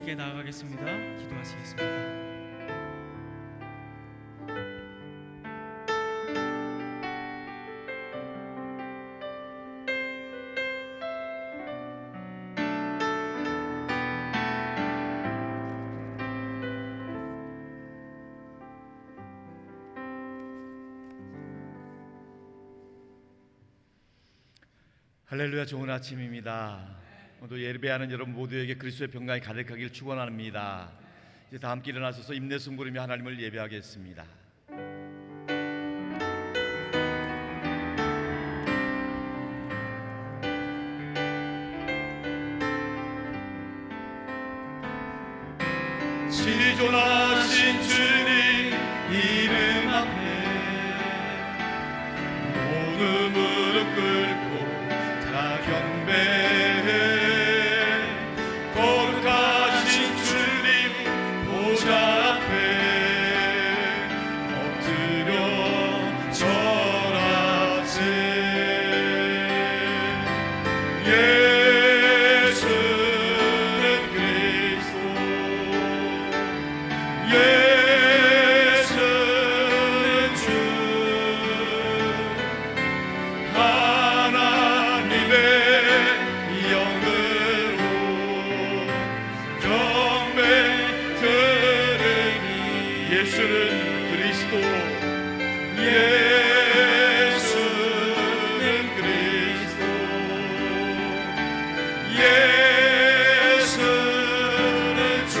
함께 나아가겠습니다. 기도하시겠습니다. 할렐루야, 좋은 아침입니다. 오늘 예배하는 여러분 모두에게 그리스도의 평강이 가득하길 축원합니다. 이제 다 함께 일어나셔서 인내성 부르며 하나님을 예배하겠습니다. 지존하신 주님 이름 앞에 모두 무릎 꿇고 다 경배해. 거룩하신 주님 보좌 앞에 엎드려 절하세. 예수는 그리스도, 예수는 주, 하나님의 영으로 경배 드리니. 예수는 그리스도, 예수는 그리스도, 예수는 주,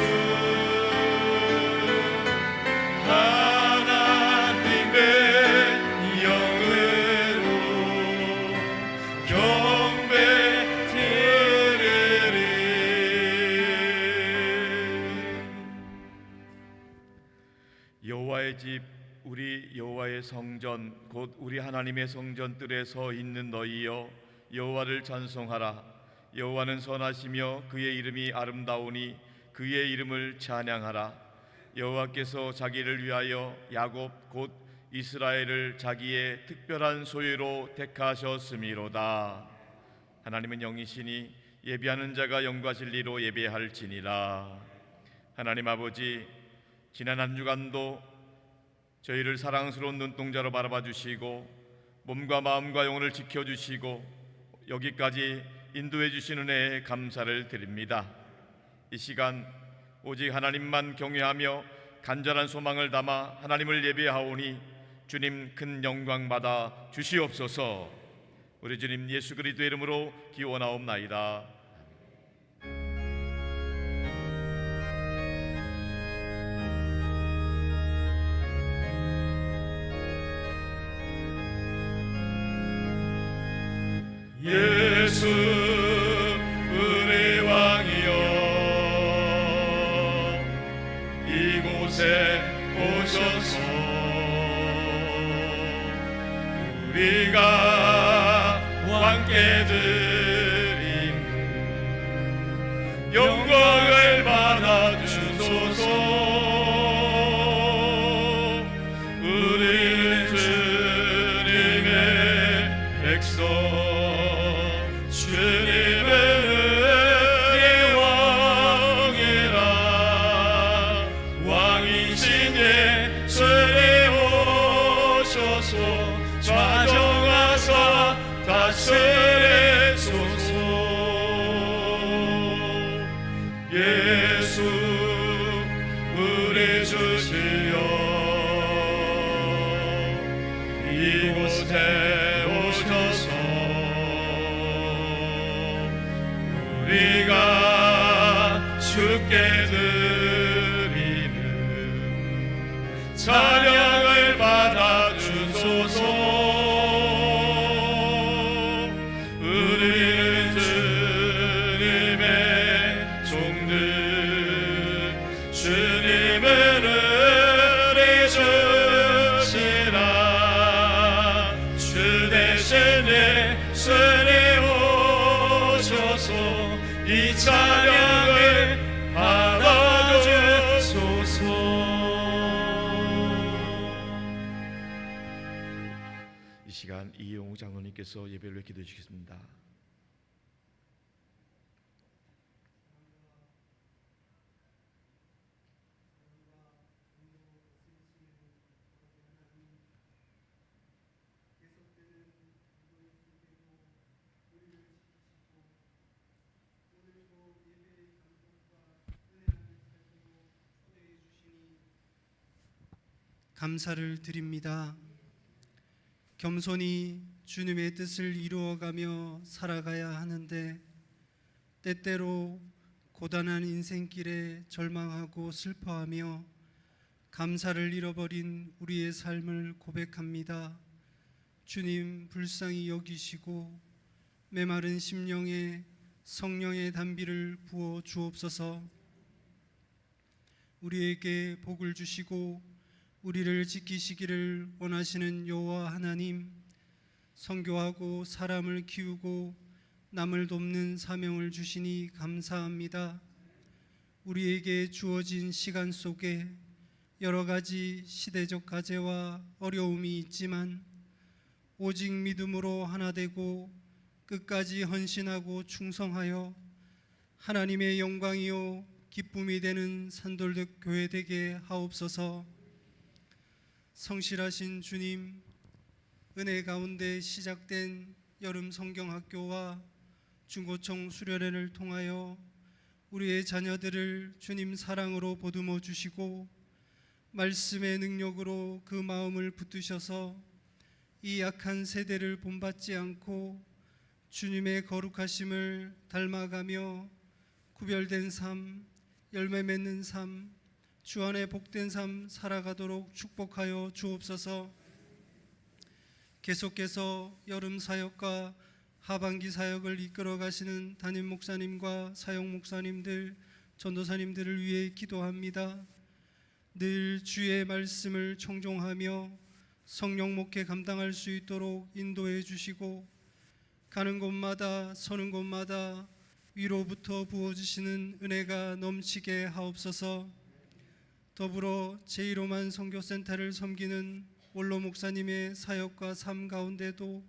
하나님의 영으로 경배 드리리. 여호와의 집, 우리 여호와의 성전, 곧 우리 하나님의 성전 뜰에 서 있는 너희여, 여호와를 찬송하라. 여호와는 선하시며 그의 이름이 아름다우니 그의 이름을 찬양하라. 여호와께서 자기를 위하여 야곱 곧 이스라엘을 자기의 특별한 소유로 택하셨음이로다. 하나님은 영이시니 예배하는 자가 영과 진리로 예배할지니라. 하나님 아버지, 지난 한 주간도 저희를 사랑스러운 눈동자로 바라봐 주시고 몸과 마음과 영혼을 지켜주시고 여기까지 인도해 주신 은혜에 감사를 드립니다. 이 시간 오직 하나님만 경외하며 간절한 소망을 담아 하나님을 예배하오니 주님 큰 영광 받아 주시옵소서. 우리 주님 예수 그리스도의 이름으로 기원하옵나이다. 예수 우리 왕이여, 이곳에 오셔서 우리가 왕께 드린 영광을 받아주소서. 우리는 주님의 백성, 주님은 우리의 왕이라. 왕이신 예수님 오셔서 좌정하사 다스리소서. 예수 우리 주시여, 이곳에 오셔서 우리가 주께 드리는 찬양을 받아주소서. 우리는 주님의 종들, 주님은 우리 주시라. 주 대신에 주님 오셔서 이 찬양을 받아주소서. 이 시간 이영우 장로님께서 예배를 기도해 주시겠습니다. 감사를 드립니다. 겸손히 주님의 뜻을 이루어가며 살아가야 하는데 때때로 고단한 인생길에 절망하고 슬퍼하며 감사를 잃어버린 우리의 삶을 고백합니다. 주님 불쌍히 여기시고 메마른 심령에 성령의 단비를 부어 주옵소서. 우리에게 복을 주시고 우리를 지키시기를 원하시는 여호와 하나님, 선교하고 사람을 키우고 남을 돕는 사명을 주시니 감사합니다. 우리에게 주어진 시간 속에 여러 가지 시대적 과제와 어려움이 있지만 오직 믿음으로 하나 되고 끝까지 헌신하고 충성하여 하나님의 영광이요 기쁨이 되는 산돌득 교회 되게 하옵소서. 성실하신 주님, 은혜 가운데 시작된 여름 성경학교와 중고청 수련회를 통하여 우리의 자녀들을 주님 사랑으로 보듬어 주시고 말씀의 능력으로 그 마음을 붙드셔서 이 약한 세대를 본받지 않고 주님의 거룩하심을 닮아가며 구별된 삶, 열매 맺는 삶, 주 안에 복된 삶 살아가도록 축복하여 주옵소서. 계속해서 여름 사역과 하반기 사역을 이끌어 가시는 담임 목사님과 사역 목사님들, 전도사님들을 위해 기도합니다. 늘 주의 말씀을 청종하며 성령 목회 감당할 수 있도록 인도해 주시고 가는 곳마다 서는 곳마다 위로부터 부어주시는 은혜가 넘치게 하옵소서. 더불어 제1호만 선교센터를 섬기는 원로 목사님의 사역과 삶 가운데도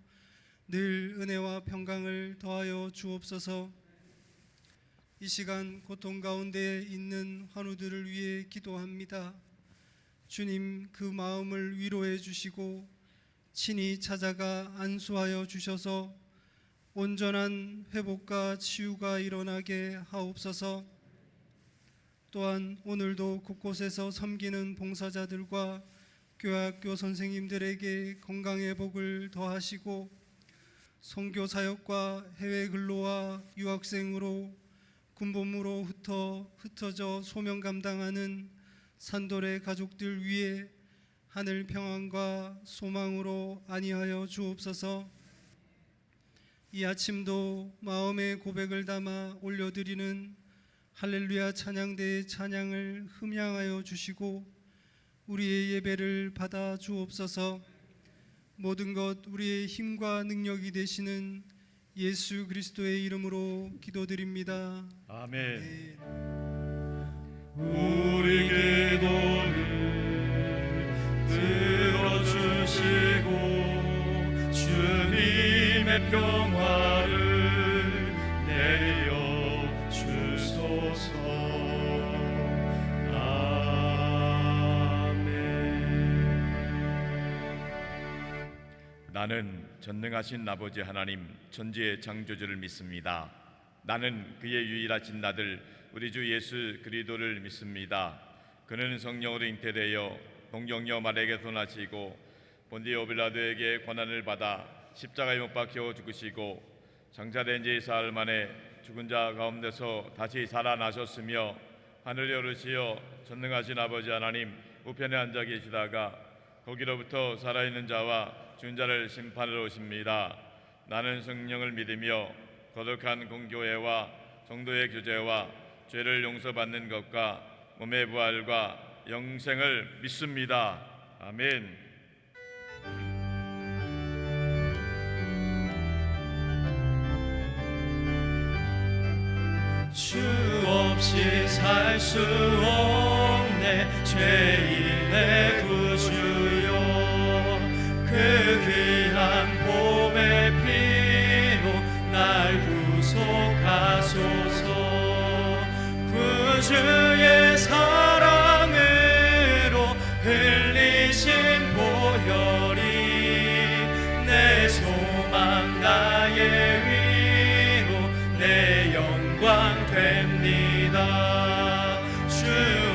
늘 은혜와 평강을 더하여 주옵소서. 이 시간 고통 가운데 있는 환우들을 위해 기도합니다. 주님 그 마음을 위로해 주시고 친히 찾아가 안수하여 주셔서 온전한 회복과 치유가 일어나게 하옵소서. 또한 오늘도 곳곳에서 섬기는 봉사자들과 교회학교 선생님들에게 건강의 복을 더하시고 선교 사역과 해외 근로와 유학생으로 군복무로 흩어져 소명 감당하는 산돌의 가족들 위에 하늘 평안과 소망으로 안위하여 주옵소서. 이 아침도 마음의 고백을 담아 올려드리는 할렐루야 찬양대의 찬양을 흠양하여 주시고 우리의 예배를 받아 주옵소서. 모든 것 우리의 힘과 능력이 되시는 예수 그리스도의 이름으로 기도드립니다. 아멘. 우리 기도를 들어주시고 주님의 평화를 내려 주소서. 아멘. 나는 전능하신 아버지 하나님 천지의 창조주를 믿습니다. 나는 그의 유일하신 아들 우리 주 예수 그리스도를 믿습니다. 그는 성령으로 잉태되어 동정녀 마리아에게서 나시고 본디오 빌라도에게 고난을 받아 십자가에 못 박혀 죽으시고 장사된 지 사흘 만에 죽은 자 가운데서 다시 살아나셨으며 하늘에 오르시어 전능하신 아버지 하나님 우편에 앉아 계시다가 거기로부터 살아있는 자와 죽은 자를 심판하러 오십니다. 나는 성령을 믿으며 거룩한 공교회와 성도의 교제와 죄를 용서받는 것과 몸의 부활과 영생을 믿습니다. 아멘. 주 없이 살 수 없네 죄인의 구주요 그 귀한 봄의 피로 날 구속하소서. 구주의 사랑으로 흘리신 보혈이 내 소망 나의 위로 내 영광 됩니다. 주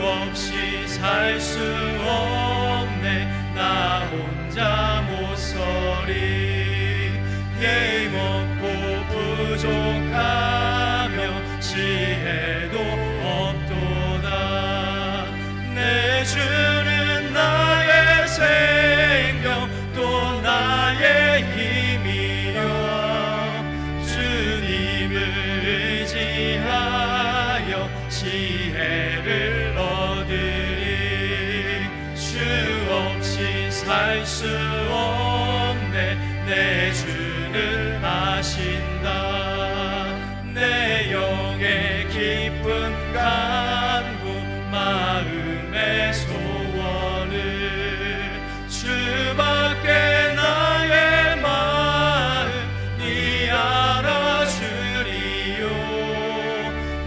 없이 살 수 없네 수 없네. 내 주는 아신다. 내 영의 깊은 간구 마음의 소원을 주밖에 나의 마음 니 알아주리요.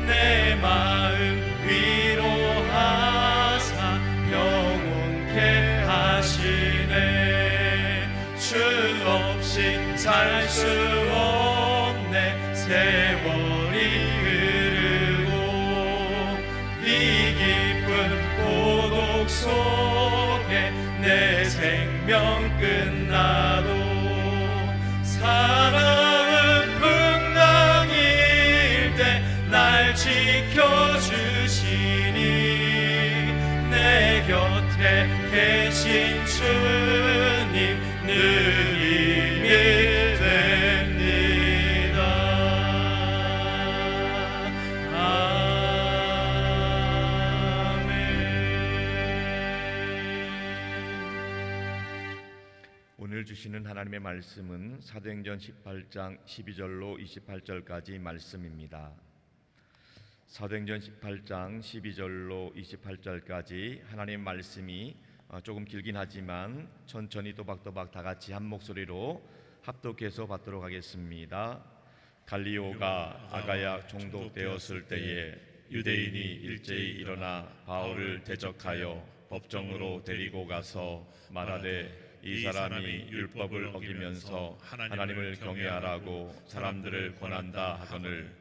내 마음 위로하사 영원케 하시네. 주 없이 살 수 없네. 세월이 흐르고 이 깊은 고독 속에 내 생명 끝나도 사랑은 풍랑일 때 날 지켜주시니 내 곁에 계신 주님 늘 힘이 됩니다. 아멘. 오늘 주시는 하나님의 말씀은 사도행전 18장 12절로 28절까지 말씀입니다. 사도행전 18장 12절로 28절까지 하나님의 말씀이 조금 길긴 하지만 천천히 또박또박 다 같이 한 목소리로 합독해서 받도록 하겠습니다. 갈리오가 아가야 총독되었을 때에 유대인이 일제히 일어나 바울을 대적하여 법정으로 데리고 가서 말하되 이 사람이 율법을 어기면서 하나님을 경외하라고 사람들을 권한다 하거늘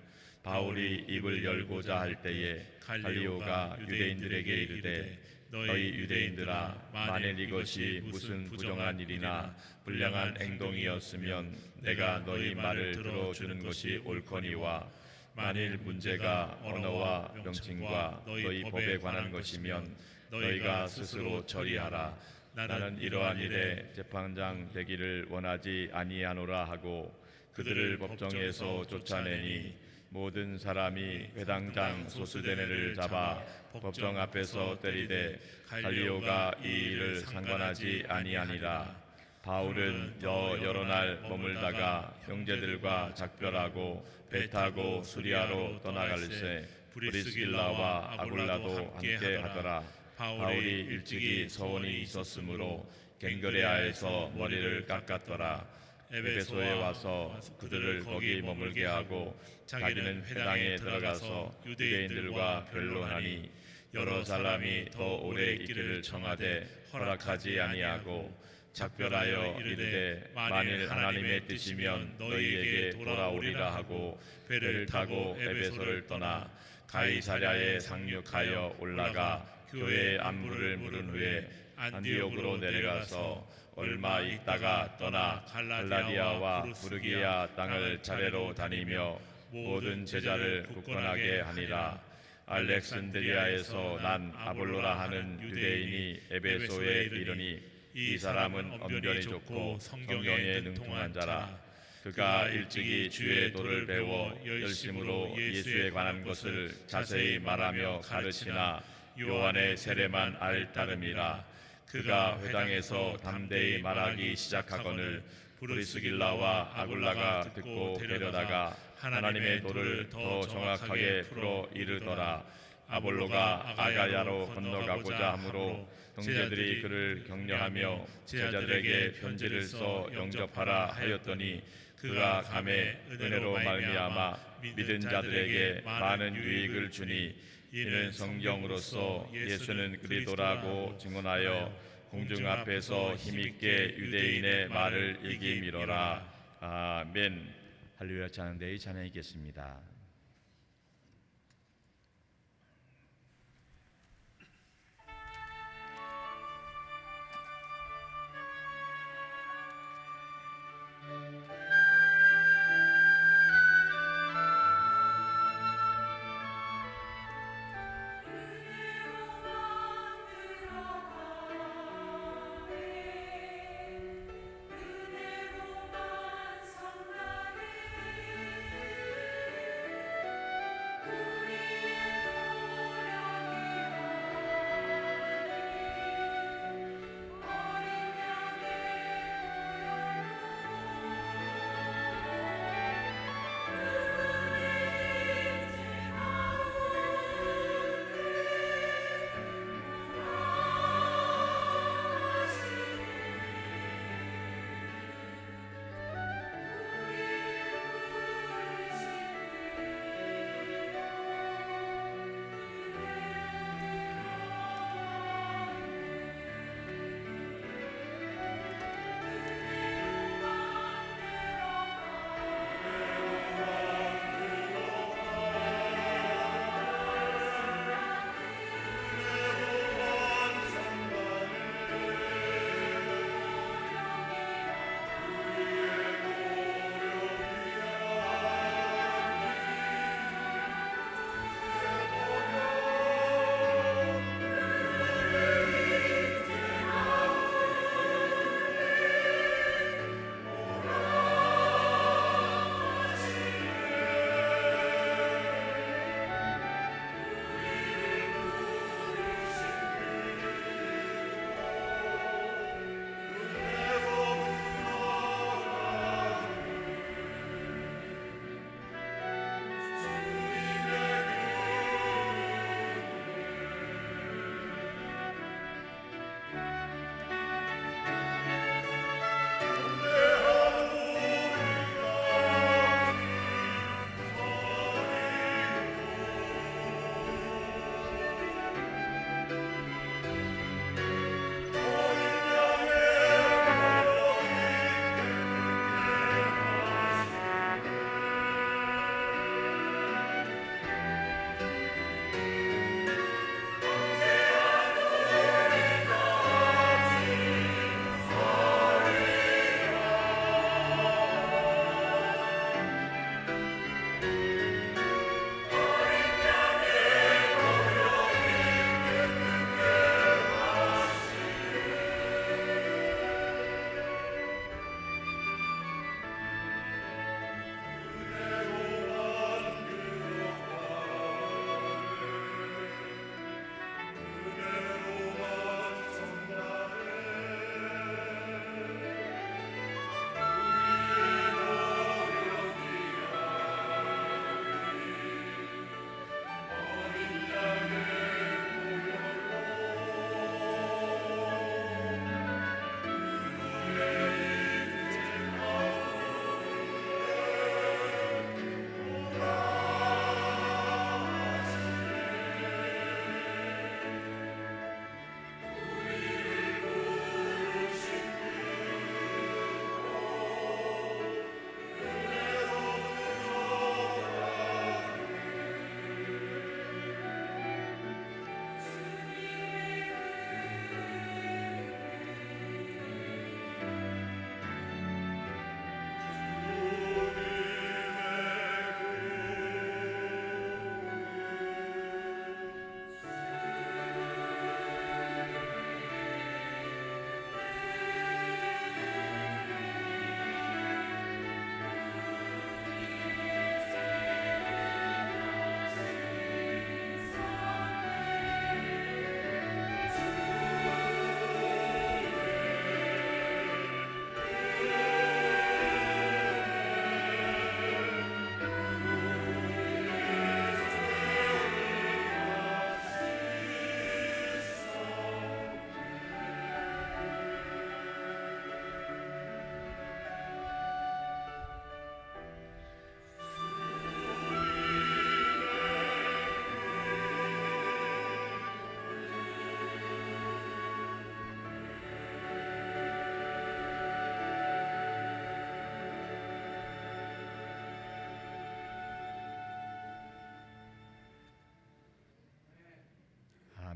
바울이 입을 열고자 할 때에 갈리오가 유대인들에게 이르되 너희 유대인들아 만일 이것이 무슨 부정한 일이나 불량한 행동이었으면 내가 너희 말을 들어주는 것이 옳거니와 만일 문제가 언어와 명칭과 너희 법에 관한 것이면 너희가 스스로 처리하라. 나는 이러한 일에 재판장 되기를 원하지 아니하노라 하고 그들을 법정에서 쫓아내니 모든 사람이 회당장 소스데네를 잡아 법정 앞에서 때리되 갈리오가 이 일을 상관하지 아니하니라. 바울은 여러 날 머물다가 형제들과 작별하고 배 타고 수리아로 떠나갈새 브리스길라와 아굴라도 함께 하더라. 바울이 일찍이 서원이 있었으므로 갱그레아에서 머리를 깎았더라. 에베소에 와서 그들을 거기 머물게 하고 자기는 회당에 들어가서 유대인들과 변론하니 여러 사람이 더 오래 있기를 청하되 허락하지 아니하고 작별하여 이르되 만일 하나님의 뜻이면 너희에게 돌아오리라 하고 배를 타고 에베소를 떠나 가이사랴에 상륙하여 올라가 교회의 안부를 물은 후에 안디옥으로 내려가서 얼마 있다가 떠나 갈라디아와 부르기아 땅을 차례로 다니며 모든 제자를 굳건하게 하니라. 알렉산드리아에서 난 아볼로라 하는 유대인이 에베소에 이르니 이 사람은 언변이 좋고 성경에 능통한 자라. 그가 일찍이 주의 도를 배워 열심으로 예수에 관한 것을 자세히 말하며 가르치나 요한의 세례만 알 따름이라. 그가 회당에서 담대히 말하기 시작하거늘 브리스길라와 아굴라가 듣고 데려다가 하나님의 도를 더 정확하게 풀어 이르더라. 아볼로가 아가야로 건너가고자 하므로 형제들이 그를 격려하며 제자들에게 편지를 써 영접하라 하였더니 그가 감에 은혜로 말미암아 믿은 자들에게 많은 유익을 주니 이는 성경으로서 예수는 그리스도라고 증언하여 공중 앞에서 힘있게 유대인의 말을 이기미로라. 아멘. 할렐루야. 찬양대의 찬양이겠습니다.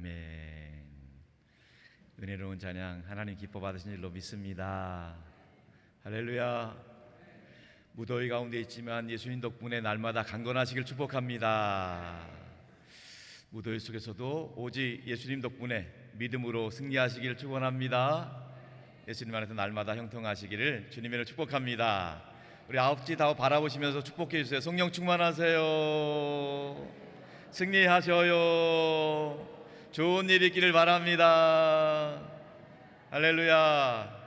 아멘. 은혜로운 찬양 하나님 기뻐 받으신 일로 믿습니다. 할렐루야. 무더위 가운데 있지만 예수님 덕분에 날마다 강건하시길 축복합니다. 무더위 속에서도 오직 예수님 덕분에 믿음으로 승리하시길 축원합니다. 예수님 안에서 날마다 형통하시기를 주님으로 축복합니다. 우리 아홉지 다 바라보시면서 축복해 주세요. 성령 충만하세요. 승리하셔요. 좋은 일 있기를 바랍니다. 할렐루야.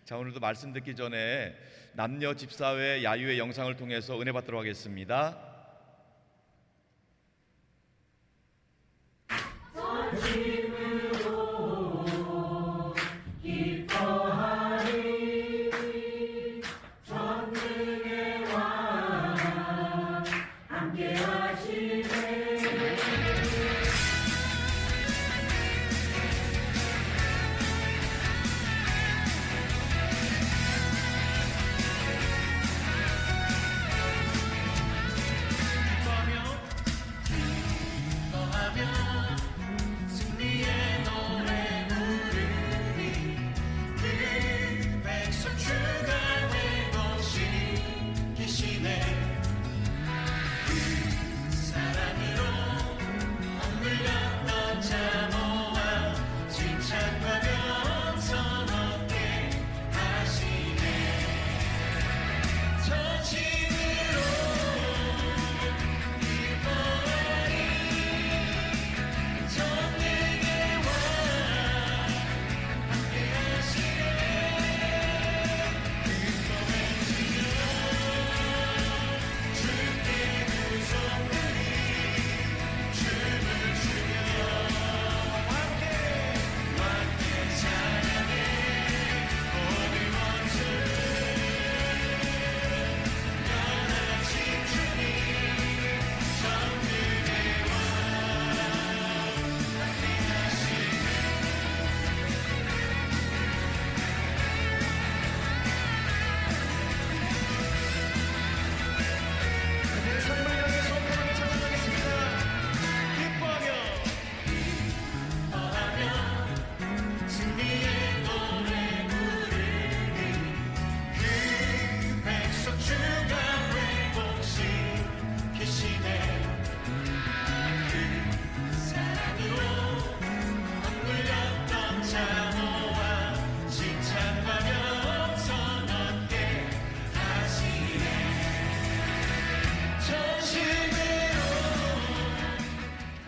자, 오늘도 말씀 듣기 전에 남녀 집사회 야유의 영상을 통해서 은혜 받도록 하겠습니다.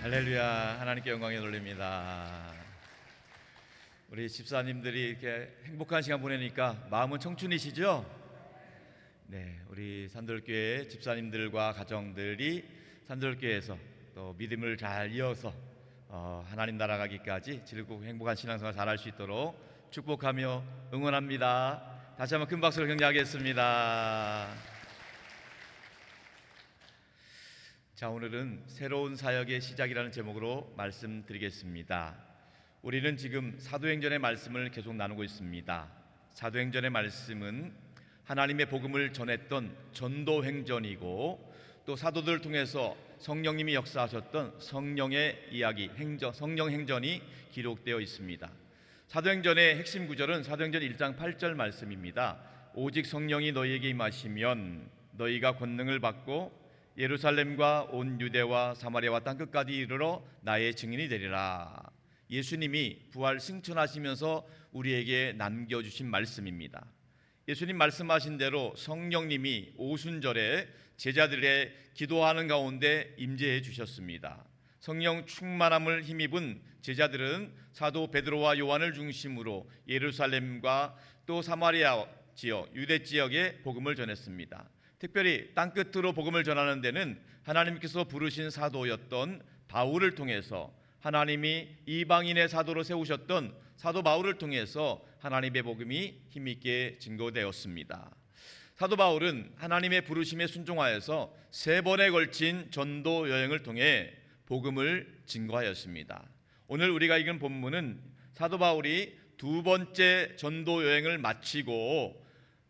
할렐루야. 하나님께 영광에 돌립니다. 우리 집사님들이 이렇게 행복한 시간 보내니까 마음은 청춘이시죠? 네, 우리 산돌교회 집사님들과 가정들이 산돌교회에서 또 믿음을 잘 이어서 하나님 나라 가기까지 즐겁고 행복한 신앙생활 잘할 수 있도록 축복하며 응원합니다. 다시 한번 큰 박수로 격려하겠습니다. 자, 오늘은 새로운 사역의 시작이라는 제목으로 말씀드리겠습니다. 우리는 지금 사도행전의 말씀을 계속 나누고 있습니다. 사도행전의 말씀은 하나님의 복음을 전했던 전도행전이고 또 사도들을 통해서 성령님이 역사하셨던 성령의 이야기, 성령행전이 기록되어 있습니다. 사도행전의 핵심 구절은 사도행전 1장 8절 말씀입니다. 오직 성령이 너희에게 임하시면 너희가 권능을 받고 예루살렘과 온 유대와 사마리아와 땅끝까지 이르러 나의 증인이 되리라. 예수님이 부활 승천하시면서 우리에게 남겨주신 말씀입니다. 예수님 말씀하신 대로 성령님이 오순절에 제자들의 기도하는 가운데 임재해 주셨습니다. 성령 충만함을 힘입은 제자들은 사도 베드로와 요한을 중심으로 예루살렘과 또 사마리아 지역, 유대 지역에 복음을 전했습니다. 특별히 땅끝으로 복음을 전하는 데는 하나님께서 부르신 사도였던 바울을 통해서 하나님이 이방인의 사도로 세우셨던 사도 바울을 통해서 하나님의 복음이 힘있게 증거되었습니다. 사도 바울은 하나님의 부르심에 순종하여서 3번에 걸친 전도 여행을 통해 복음을 증거하였습니다. 오늘 우리가 읽은 본문은 사도 바울이 2번째 전도 여행을 마치고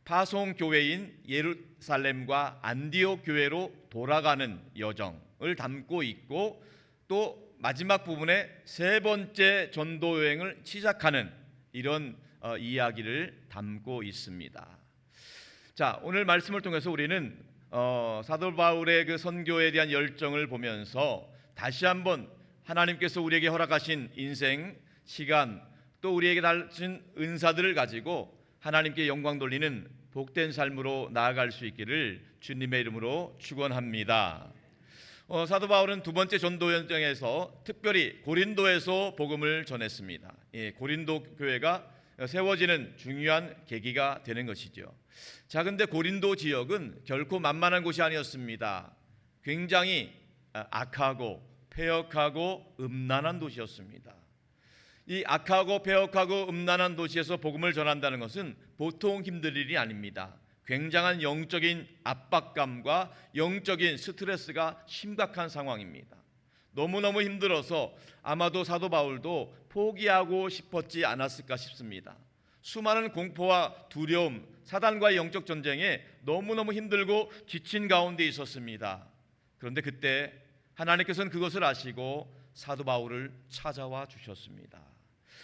파송 교회인 예루살렘과 안디옥 교회로 돌아가는 여정을 담고 있고 또 마지막 부분에 세 번째 전도 여행을 시작하는 이런 이야기를 담고 있습니다. 자, 오늘 말씀을 통해서 우리는 사도 바울의 그 선교에 대한 열정을 보면서 다시 한번 하나님께서 우리에게 허락하신 인생, 시간, 또 우리에게 달신 은사들을 가지고 하나님께 영광 돌리는 복된 삶으로 나아갈 수 있기를 주님의 이름으로 축원합니다. 사도 바울은 두 번째 전도 여정에서 특별히 고린도에서 복음을 전했습니다. 고린도 교회가 세워지는 중요한 계기가 되는 것이죠. 자, 근데 고린도 지역은 결코 만만한 곳이 아니었습니다. 굉장히 악하고 폐역하고 음란한 도시였습니다. 이 악하고 폐역하고 음란한 도시에서 복음을 전한다는 것은 보통 힘들 일이 아닙니다. 굉장한 영적인 압박감과 영적인 스트레스가 심각한 상황입니다. 너무너무 힘들어서 아마도 사도 바울도 포기하고 싶었지 않았을까 싶습니다. 수많은 공포와 두려움, 사단과의 영적 전쟁에 너무너무 힘들고 지친 가운데 있었습니다. 그런데 그때 하나님께서는 그것을 아시고 사도 바울을 찾아와 주셨습니다.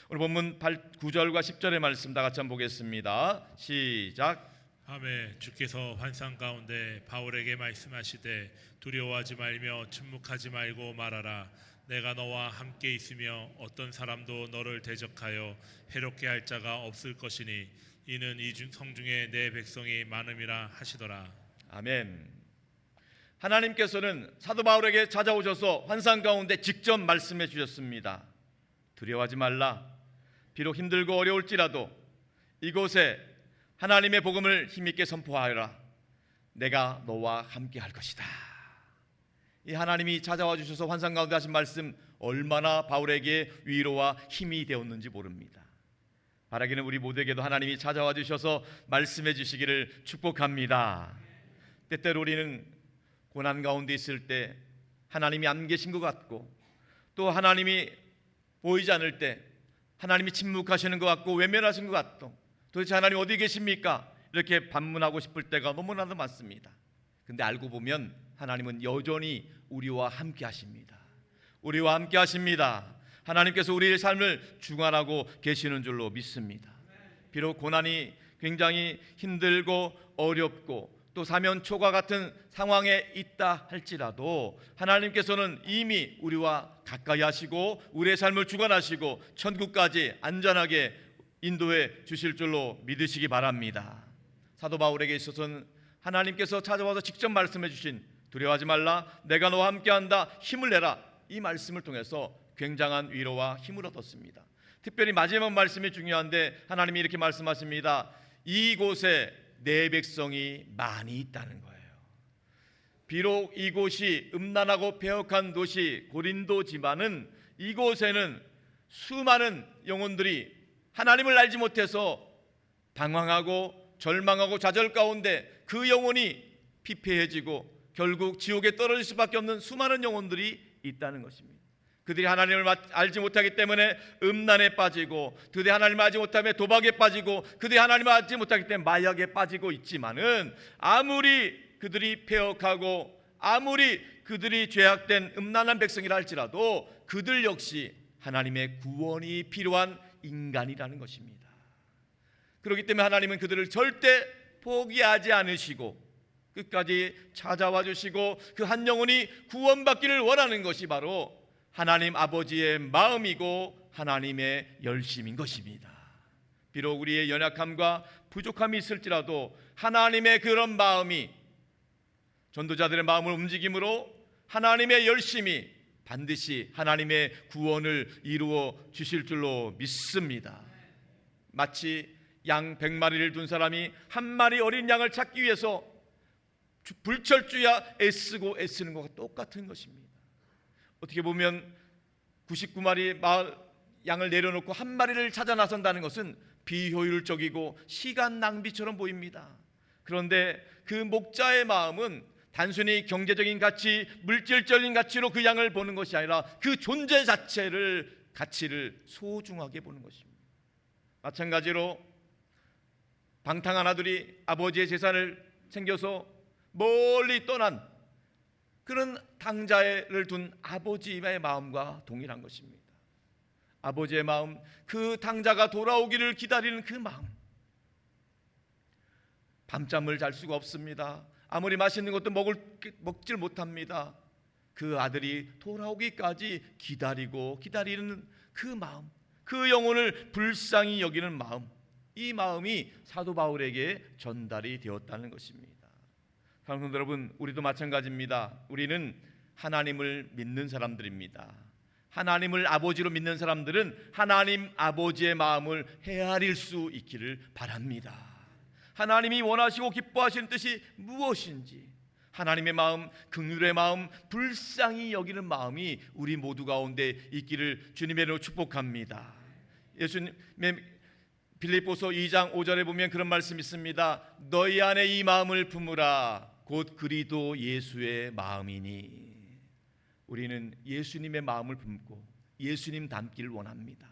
오늘 본문 9절과 10절의 말씀 다 같이 한번 보겠습니다. 시작. 하매 주께서 환상 가운데 바울에게 말씀하시되 두려워하지 말며 침묵하지 말고 말하라. 내가 너와 함께 있으며 어떤 사람도 너를 대적하여 해롭게 할 자가 없을 것이니 이는 이 성중에 내 백성이 많음이라 하시더라. 아멘. 하나님께서는 사도 바울에게 찾아오셔서 환상 가운데 직접 말씀해 주셨습니다. 두려워하지 말라. 비록 힘들고 어려울지라도 이곳에 하나님의 복음을 힘있게 선포하여라. 내가 너와 함께 할 것이다. 이 하나님이 찾아와 주셔서 환상 가운데 하신 말씀 얼마나 바울에게 위로와 힘이 되었는지 모릅니다. 바라기는 우리 모두에게도 하나님이 찾아와 주셔서 말씀해 주시기를 축복합니다. 때때로 우리는 고난 가운데 있을 때 하나님이 안 계신 것 같고 또 하나님이 보이지 않을 때 하나님이 침묵하시는 것 같고 외면하신 것 같고 도대체 하나님 어디 계십니까? 이렇게 반문하고 싶을 때가 너무나도 많습니다. 근데 알고 보면 하나님은 여전히 우리와 함께 하십니다. 우리와 함께 하십니다. 하나님께서 우리의 삶을 주관하고 계시는 줄로 믿습니다. 비록 고난이 굉장히 힘들고 어렵고 또 사면초가 같은 상황에 있다 할지라도 하나님께서는 이미 우리와 가까이 하시고 우리의 삶을 주관하시고 천국까지 안전하게 인도해 주실 줄로 믿으시기 바랍니다. 사도 바울에게 있어서는 하나님께서 찾아와서 직접 말씀해 주신 두려워하지 말라, 내가 너와 함께한다, 힘을 내라, 이 말씀을 통해서 굉장한 위로와 힘을 얻었습니다. 특별히 마지막 말씀이 중요한데 하나님이 이렇게 말씀하십니다. 이곳에 내 백성이 많이 있다는 거예요. 비록 이곳이 음란하고 폐역한 도시 고린도지만은 이곳에는 수많은 영혼들이 하나님을 알지 못해서 방황하고 절망하고 좌절 가운데 그 영혼이 피폐해지고 결국 지옥에 떨어질 수밖에 없는 수많은 영혼들이 있다는 것입니다. 그들이 하나님을 알지 못하기 때문에 음란에 빠지고, 그들이 하나님을 알지 못하면 도박에 빠지고, 그들이 하나님을 알지 못하기 때문에 마약에 빠지고 있지만은 아무리 그들이 폐역하고 아무리 그들이 죄악된 음란한 백성이라 할지라도 그들 역시 하나님의 구원이 필요한 인간이라는 것입니다. 그렇기 때문에 하나님은 그들을 절대 포기하지 않으시고 끝까지 찾아와 주시고 그 한 영혼이 구원받기를 원하는 것이 바로 하나님 아버지의 마음이고 하나님의 열심인 것입니다. 비록 우리의 연약함과 부족함이 있을지라도 하나님의 그런 마음이 전도자들의 마음을 움직임으로 하나님의 열심이 반드시 하나님의 구원을 이루어 주실 줄로 믿습니다. 마치 양 100마리를 둔 사람이 한 마리 어린 양을 찾기 위해서 불철주야 애쓰고 애쓰는 것과 똑같은 것입니다. 어떻게 보면 99마리 양을 내려놓고 한 마리를 찾아 나선다는 것은 비효율적이고 시간 낭비처럼 보입니다. 그런데 그 목자의 마음은 단순히 경제적인 가치, 물질적인 가치로 그 양을 보는 것이 아니라 그 존재 자체를, 가치를 소중하게 보는 것입니다. 마찬가지로 방탕한 아들이 아버지의 재산을 챙겨서 멀리 떠난 그런 당자를 둔 아버지의 마음과 동일한 것입니다. 아버지의 마음, 그 당자가 돌아오기를 기다리는 그 마음. 밤잠을 잘 수가 없습니다. 아무리 맛있는 것도 먹질 못합니다. 그 아들이 돌아오기까지 기다리는 그 마음, 그 영혼을 불쌍히 여기는 마음, 이 마음이 사도 바울에게 전달이 되었다는 것입니다. 사랑하는 여러분, 우리도 마찬가지입니다. 우리는 하나님을 믿는 사람들입니다. 하나님을 아버지로 믿는 사람들은 하나님 아버지의 마음을 헤아릴 수 있기를 바랍니다. 하나님이 원하시고 기뻐하시는 뜻이 무엇인지, 하나님의 마음, 긍휼의 마음, 불쌍히 여기는 마음이 우리 모두 가운데 있기를 주님의 이름으로 축복합니다. 예수님의 빌립보서 2장 5절에 보면 그런 말씀이 있습니다. 너희 안에 이 마음을 품으라. 곧 그리도 예수의 마음이니. 우리는 예수님의 마음을 품고 예수님 닮기를 원합니다.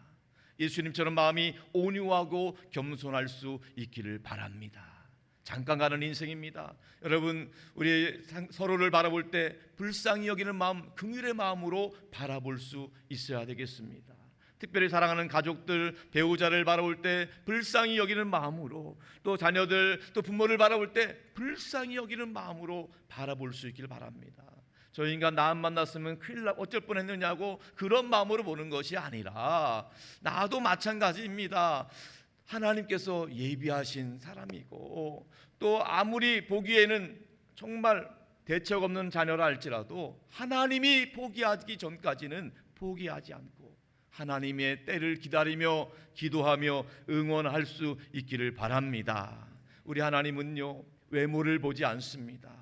예수님처럼 마음이 온유하고 겸손할 수 있기를 바랍니다. 잠깐 가는 인생입니다. 여러분, 우리 서로를 바라볼 때 불쌍히 여기는 마음, 긍휼의 마음으로 바라볼 수 있어야 되겠습니다. 특별히 사랑하는 가족들, 배우자를 바라볼 때 불쌍히 여기는 마음으로, 또 자녀들, 또 부모를 바라볼 때 불쌍히 여기는 마음으로 바라볼 수 있기를 바랍니다. 저 인간 나 안 만났으면 큰일 어쩔 뻔했느냐고 그런 마음으로 보는 것이 아니라, 나도 마찬가지입니다. 하나님께서 예비하신 사람이고, 또 아무리 보기에는 정말 대책 없는 자녀라 할지라도 하나님이 포기하기 전까지는 포기하지 않고 하나님의 때를 기다리며 기도하며 응원할 수 있기를 바랍니다. 우리 하나님은요, 외모를 보지 않습니다.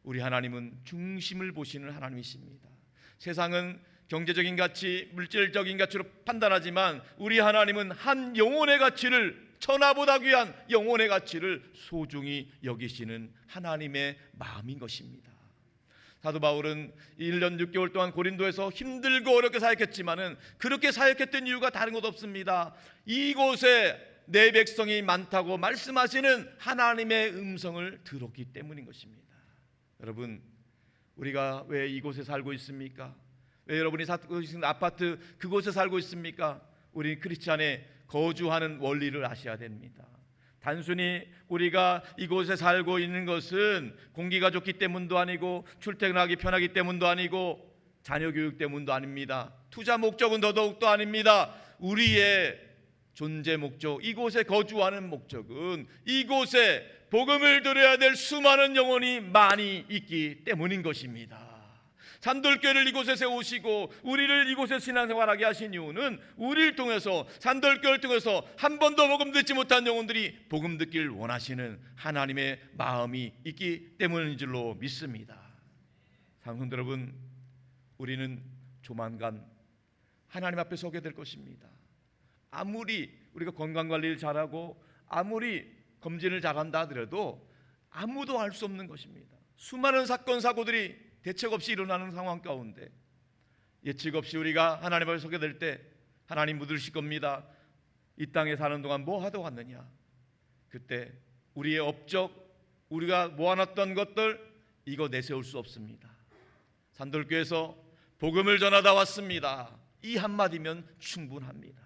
우리 하나님은 중심을 보시는 하나님이십니다. 세상은 경제적인 가치, 물질적인 가치로 판단하지만 우리 하나님은 한 영혼의 가치를, 천하보다 귀한 영혼의 가치를 소중히 여기시는 하나님의 마음인 것입니다. 사도 바울은 1년 6개월 동안 고린도에서 힘들고 어렵게 사역했지만은 그렇게 사역했던 이유가 다른 것 없습니다. 이곳에 내 백성이 많다고 말씀하시는 하나님의 음성을 들었기 때문인 것입니다. 여러분, 우리가 왜 이곳에 살고 있습니까? 왜 여러분이 살고 있는 아파트 그곳에 살고 있습니까? 우리 크리스찬의 거주하는 원리를 아셔야 됩니다. 단순히 우리가 이곳에 살고 있는 것은 공기가 좋기 때문도 아니고 출퇴근하기 편하기 때문도 아니고 자녀 교육 때문도 아닙니다. 투자 목적은 더더욱도 아닙니다. 우리의 존재 목적, 이곳에 거주하는 목적은 이곳에 복음을 들어야 될 수많은 영혼이 많이 있기 때문인 것입니다. 산돌교회를 이곳에 세우시고 우리를 이곳에 신앙생활하게 하신 이유는 우리를 통해서, 산돌교회를 통해서 한 번도 복음 듣지 못한 영혼들이 복음 듣기를 원하시는 하나님의 마음이 있기 때문인 줄로 믿습니다. 사랑하는 여러분, 우리는 조만간 하나님 앞에 서게 될 것입니다. 아무리 우리가 건강관리를 잘하고 아무리 검진을 잘한다 하더라도 아무도 알 수 없는 것입니다. 수많은 사건 사고들이 대책 없이 일어나는 상황 가운데 예측 없이 우리가 하나님 앞에 서게 될 때 하나님 묻으실 겁니다. 이 땅에 사는 동안 뭐 하다 왔느냐? 그때 우리의 업적, 우리가 모아놨던 것들, 이거 내세울 수 없습니다. 산돌교에서 복음을 전하다 왔습니다. 이 한마디면 충분합니다.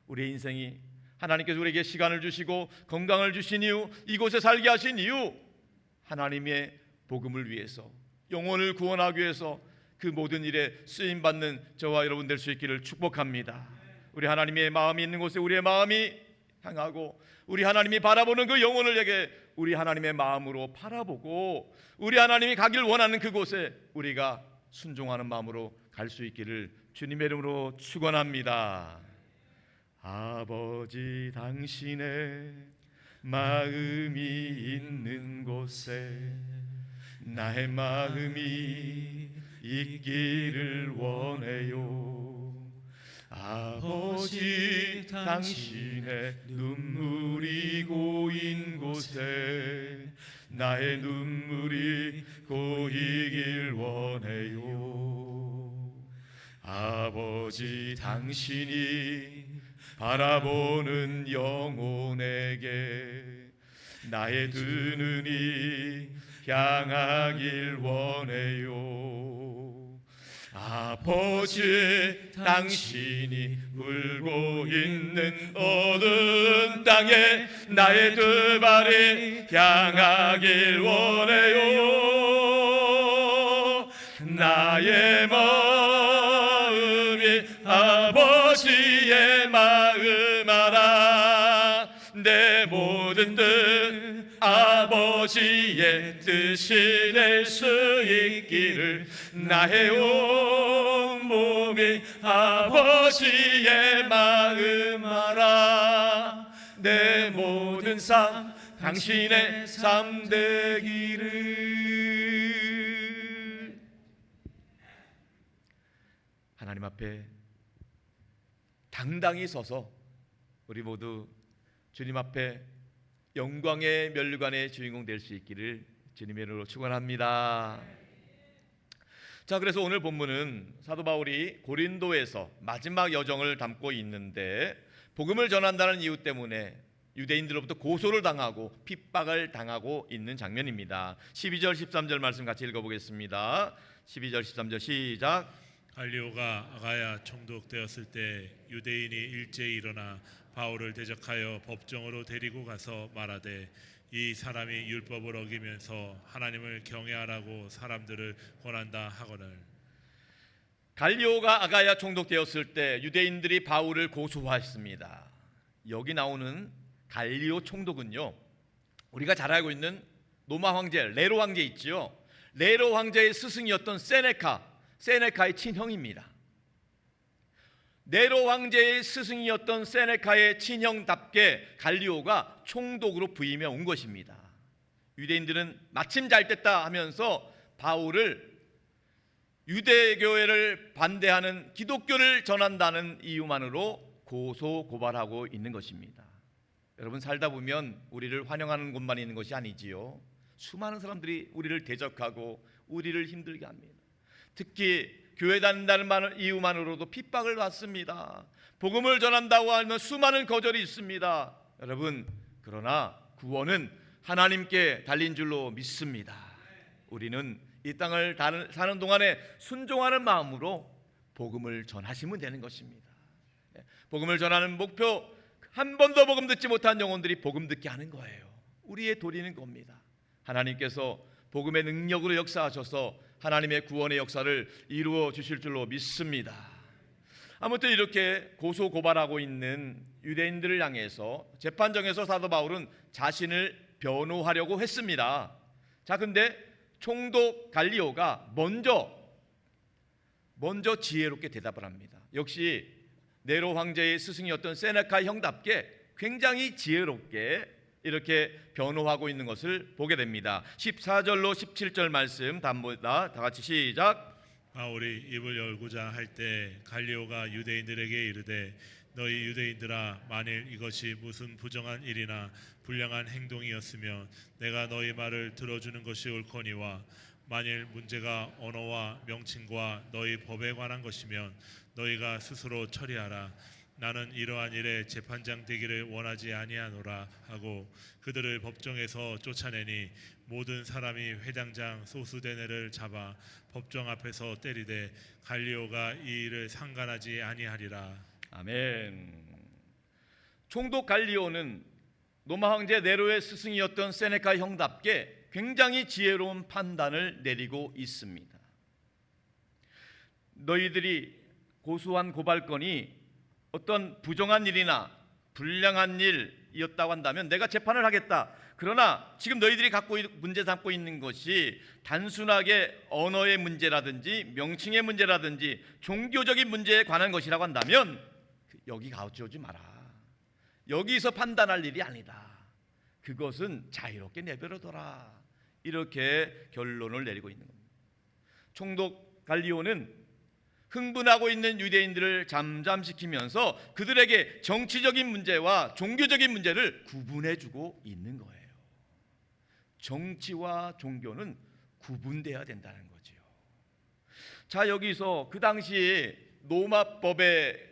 우리의 인생이 하나님께서 우리에게 시간을 주시고 건강을 주신 이유, 이곳에 살게 하신 이유, 하나님의 복음을 위해서, 영혼을 구원하기 위해서 그 모든 일에 쓰임받는 저와 여러분 될 수 있기를 축복합니다. 우리 하나님의 마음이 있는 곳에 우리의 마음이 향하고, 우리 하나님이 바라보는 그 영혼을 향해 우리 하나님의 마음으로 바라보고, 우리 하나님이 가길 원하는 그곳에 우리가 순종하는 마음으로 갈 수 있기를 주님의 이름으로 축원합니다. 아버지, 당신의 마음이 있는 곳에 나의 마음이 있기를 원해요. 아버지, 당신의 눈물이 고인 곳에 나의 눈물이 고이길 원해요. 아버지, 당신이 바라보는 영혼에게 나의 두 눈이 향하길 원해요. 아버지, 당신이 울고 있는 어두운 땅에 나의 두 발이 향하길 원해요. 나의 마음이 아버지의 마음 알아. 내 모든 뜻 아버지의 뜻이 될 수 있기를. 나의 온 몸이 아버지의 마음 알아. 내 모든 삶 당신의 삶 되기를. 하나님 앞에 당당히 서서 우리 모두 주님 앞에 영광의 멸관의 주인공 될 수 있기를 주님의 이름으로 축원합니다. 자, 그래서 오늘 본문은 사도 바울이 고린도에서 마지막 여정을 담고 있는데 복음을 전한다는 이유 때문에 유대인들로부터 고소를 당하고 핍박을 당하고 있는 장면입니다. 12절 13절 말씀 같이 읽어보겠습니다. 12절 13절 시작. 갈리오가 아가야 총독되었을 때 유대인이 일제히 일어나 바울을 대적하여 법정으로 데리고 가서 말하되 이 사람이 율법을 어기면서 하나님을 경외하라고 사람들을 권한다 하거늘. 갈리오가 아가야 총독되었을 때 유대인들이 바울을 고소했습니다. 여기 나오는 갈리오 총독은요, 우리가 잘 알고 있는 로마 황제 네로 황제 있지요. 네로 황제의 스승이었던 세네카의 친형입니다. 네로 황제의 스승이었던 세네카의 친형답게 갈리오가 총독으로 부임해 온 것입니다. 유대인들은 마침 잘 됐다 하면서 바울을 유대교회를 반대하는 기독교를 전한다는 이유만으로 고소 고발하고 있는 것입니다. 여러분, 살다 보면 우리를 환영하는 곳만 있는 것이 아니지요. 수많은 사람들이 우리를 대적하고 우리를 힘들게 합니다. 특히 교회 다닌다는 이유만으로도 핍박을 받습니다. 복음을 전한다고 하면 수많은 거절이 있습니다. 여러분, 그러나 구원은 하나님께 달린 줄로 믿습니다. 우리는 이 땅을 사는 동안에 순종하는 마음으로 복음을 전하시면 되는 것입니다. 복음을 전하는 목표, 한 번도 복음 듣지 못한 영혼들이 복음 듣게 하는 거예요. 우리의 도리는 겁니다. 하나님께서 복음의 능력으로 역사하셔서 하나님의 구원의 역사를 이루어 주실 줄로 믿습니다. 아무튼 이렇게 고소 고발하고 있는 유대인들을 향해서 재판정에서 사도 바울은 자신을 변호하려고 했습니다. 자, 근데 총독 갈리오가 먼저 지혜롭게 대답을 합니다. 역시 네로 황제의 스승이었던 세네카 형답게 굉장히 지혜롭게 이렇게 변호하고 있는 것을 보게 됩니다. 14절로 17절 말씀 다 같이 시작. 바울이 입을 열고자 할 때 갈리오가 유대인들에게 이르되 너희 유대인들아, 만일 이것이 무슨 부정한 일이나 불량한 행동이었으면 내가 너희 말을 들어주는 것이 옳거니와 만일 문제가 언어와 명칭과 너희 법에 관한 것이면 너희가 스스로 처리하라. 나는 이러한 일에 재판장 되기를 원하지 아니하노라 하고 그들을 법정에서 쫓아내니 모든 사람이 회당장 소수대네를 잡아 법정 앞에서 때리되 갈리오가 이 일을 상관하지 아니하리라. 아멘. 총독 갈리오는 로마 황제 네로의 스승이었던 세네카 형답게 굉장히 지혜로운 판단을 내리고 있습니다. 너희들이 고소한 고발건이 어떤 부정한 일이나 불량한 일이었다고 한다면 내가 재판을 하겠다. 그러나 지금 너희들이 문제 삼고 있는 것이 단순하게 언어의 문제라든지 명칭의 문제라든지 종교적인 문제에 관한 것이라고 한다면 여기 가져오지 마라. 여기서 판단할 일이 아니다. 그것은 자유롭게 내버려둬라. 이렇게 결론을 내리고 있는 겁니다. 총독 갈리오는 흥분하고 있는 유대인들을 잠잠시키면서 그들에게 정치적인 문제와 종교적인 문제를 구분해주고 있는 거예요. 정치와 종교는 구분돼야 된다는 거지요. 자, 여기서 그 당시 로마법의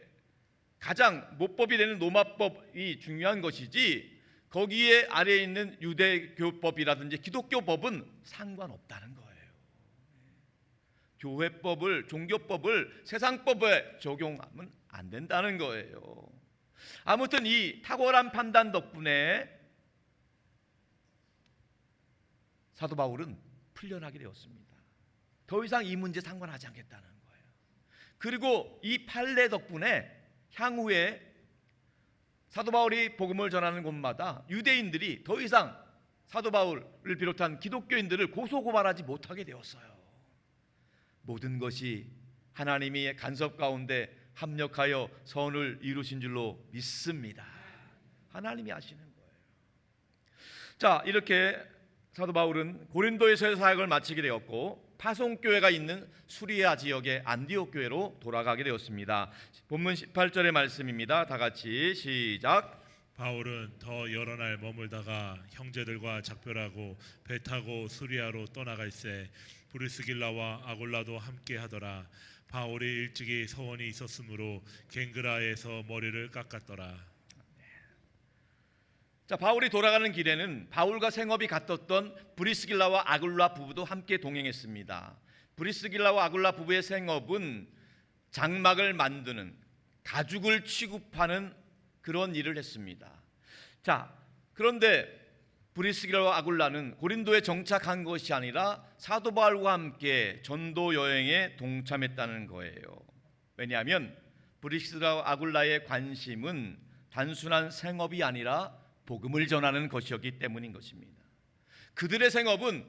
가장 모법이 되는 로마법이 중요한 것이지 거기에 아래에 있는 유대교법이라든지 기독교법은 상관없다는 거예요. 교회법을, 종교법을 세상법에 적용하면 안 된다는 거예요. 아무튼 이 탁월한 판단 덕분에 사도 바울은 풀려나게 되었습니다. 더 이상 이 문제 상관하지 않겠다는 거예요. 그리고 이 판례 덕분에 향후에 사도 바울이 복음을 전하는 곳마다 유대인들이 더 이상 사도 바울을 비롯한 기독교인들을 고소고발하지 못하게 되었어요. 모든 것이 하나님의 간섭 가운데 합력하여 선을 이루신 줄로 믿습니다. 하나님이 하시는 거예요. 자, 이렇게 사도 바울은 고린도에서의 사역을 마치게 되었고 파송교회가 있는 수리아 지역의 안디옥 교회로 돌아가게 되었습니다. 본문 18절의 말씀입니다. 다 같이 시작. 바울은 더 여러 날 머물다가 형제들과 작별하고 배 타고 수리아로 떠나갈새 브리스길라와 아굴라도 함께 하더라. 바울이 일찍이 서원이 있었으므로 갱그라에서 머리를 깎았더라. 자, 바울이 돌아가는 길에는 바울과 생업이 같았던 브리스길라와 아굴라 부부도 함께 동행했습니다. 브리스길라와 아굴라 부부의 생업은 장막을 만드는, 가죽을 취급하는 그런 일을 했습니다. 자, 그런데 브리스길라와 아굴라는 고린도에 정착한 것이 아니라 사도 바울과 함께 전도 여행에 동참했다는 거예요. 왜냐하면 브리스길라와 아굴라의 관심은 단순한 생업이 아니라 복음을 전하는 것이었기 때문인 것입니다. 그들의 생업은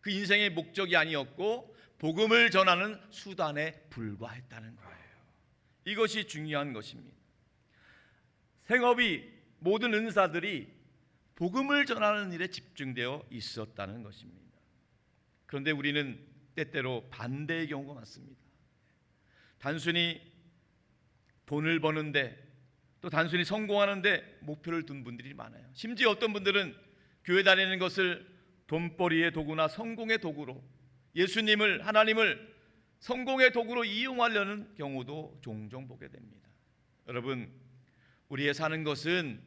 그 인생의 목적이 아니었고 복음을 전하는 수단에 불과했다는 거예요. 이것이 중요한 것입니다. 생업이, 모든 은사들이 복음을 전하는 일에 집중되어 있었다는 것입니다. 그런데 우리는 때때로 반대의 경우가 많습니다. 단순히 돈을 버는데, 또 단순히 성공하는데 목표를 둔 분들이 많아요. 심지어 어떤 분들은 교회 다니는 것을 돈벌이의 도구나 성공의 도구로, 예수님을, 하나님을 성공의 도구로 이용하려는 경우도 종종 보게 됩니다. 여러분, 우리의 사는 것은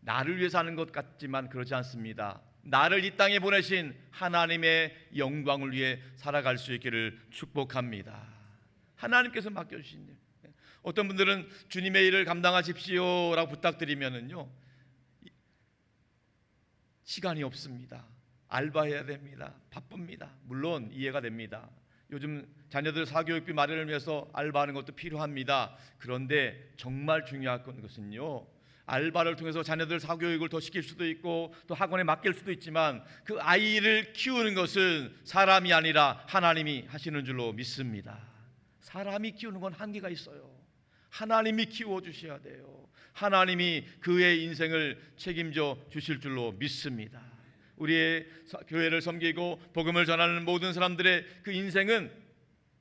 나를 위해 사는 것 같지만 그렇지 않습니다. 나를 이 땅에 보내신 하나님의 영광을 위해 살아갈 수 있기를 축복합니다. 하나님께서 맡겨주신 일. 어떤 분들은 주님의 일을 감당하십시오 라고 부탁드리면은요, 시간이 없습니다. 알바해야 됩니다. 바쁩니다. 물론 이해가 됩니다. 요즘 자녀들 사교육비 마련을 위해서 알바하는 것도 필요합니다. 그런데 정말 중요한 것은요, 알바를 통해서 자녀들 사교육을 더 시킬 수도 있고 또 학원에 맡길 수도 있지만 그 아이를 키우는 것은 사람이 아니라 하나님이 하시는 줄로 믿습니다. 사람이 키우는 건 한계가 있어요. 하나님이 키워주셔야 돼요. 하나님이 그의 인생을 책임져 주실 줄로 믿습니다. 우리의 교회를 섬기고 복음을 전하는 모든 사람들의 그 인생은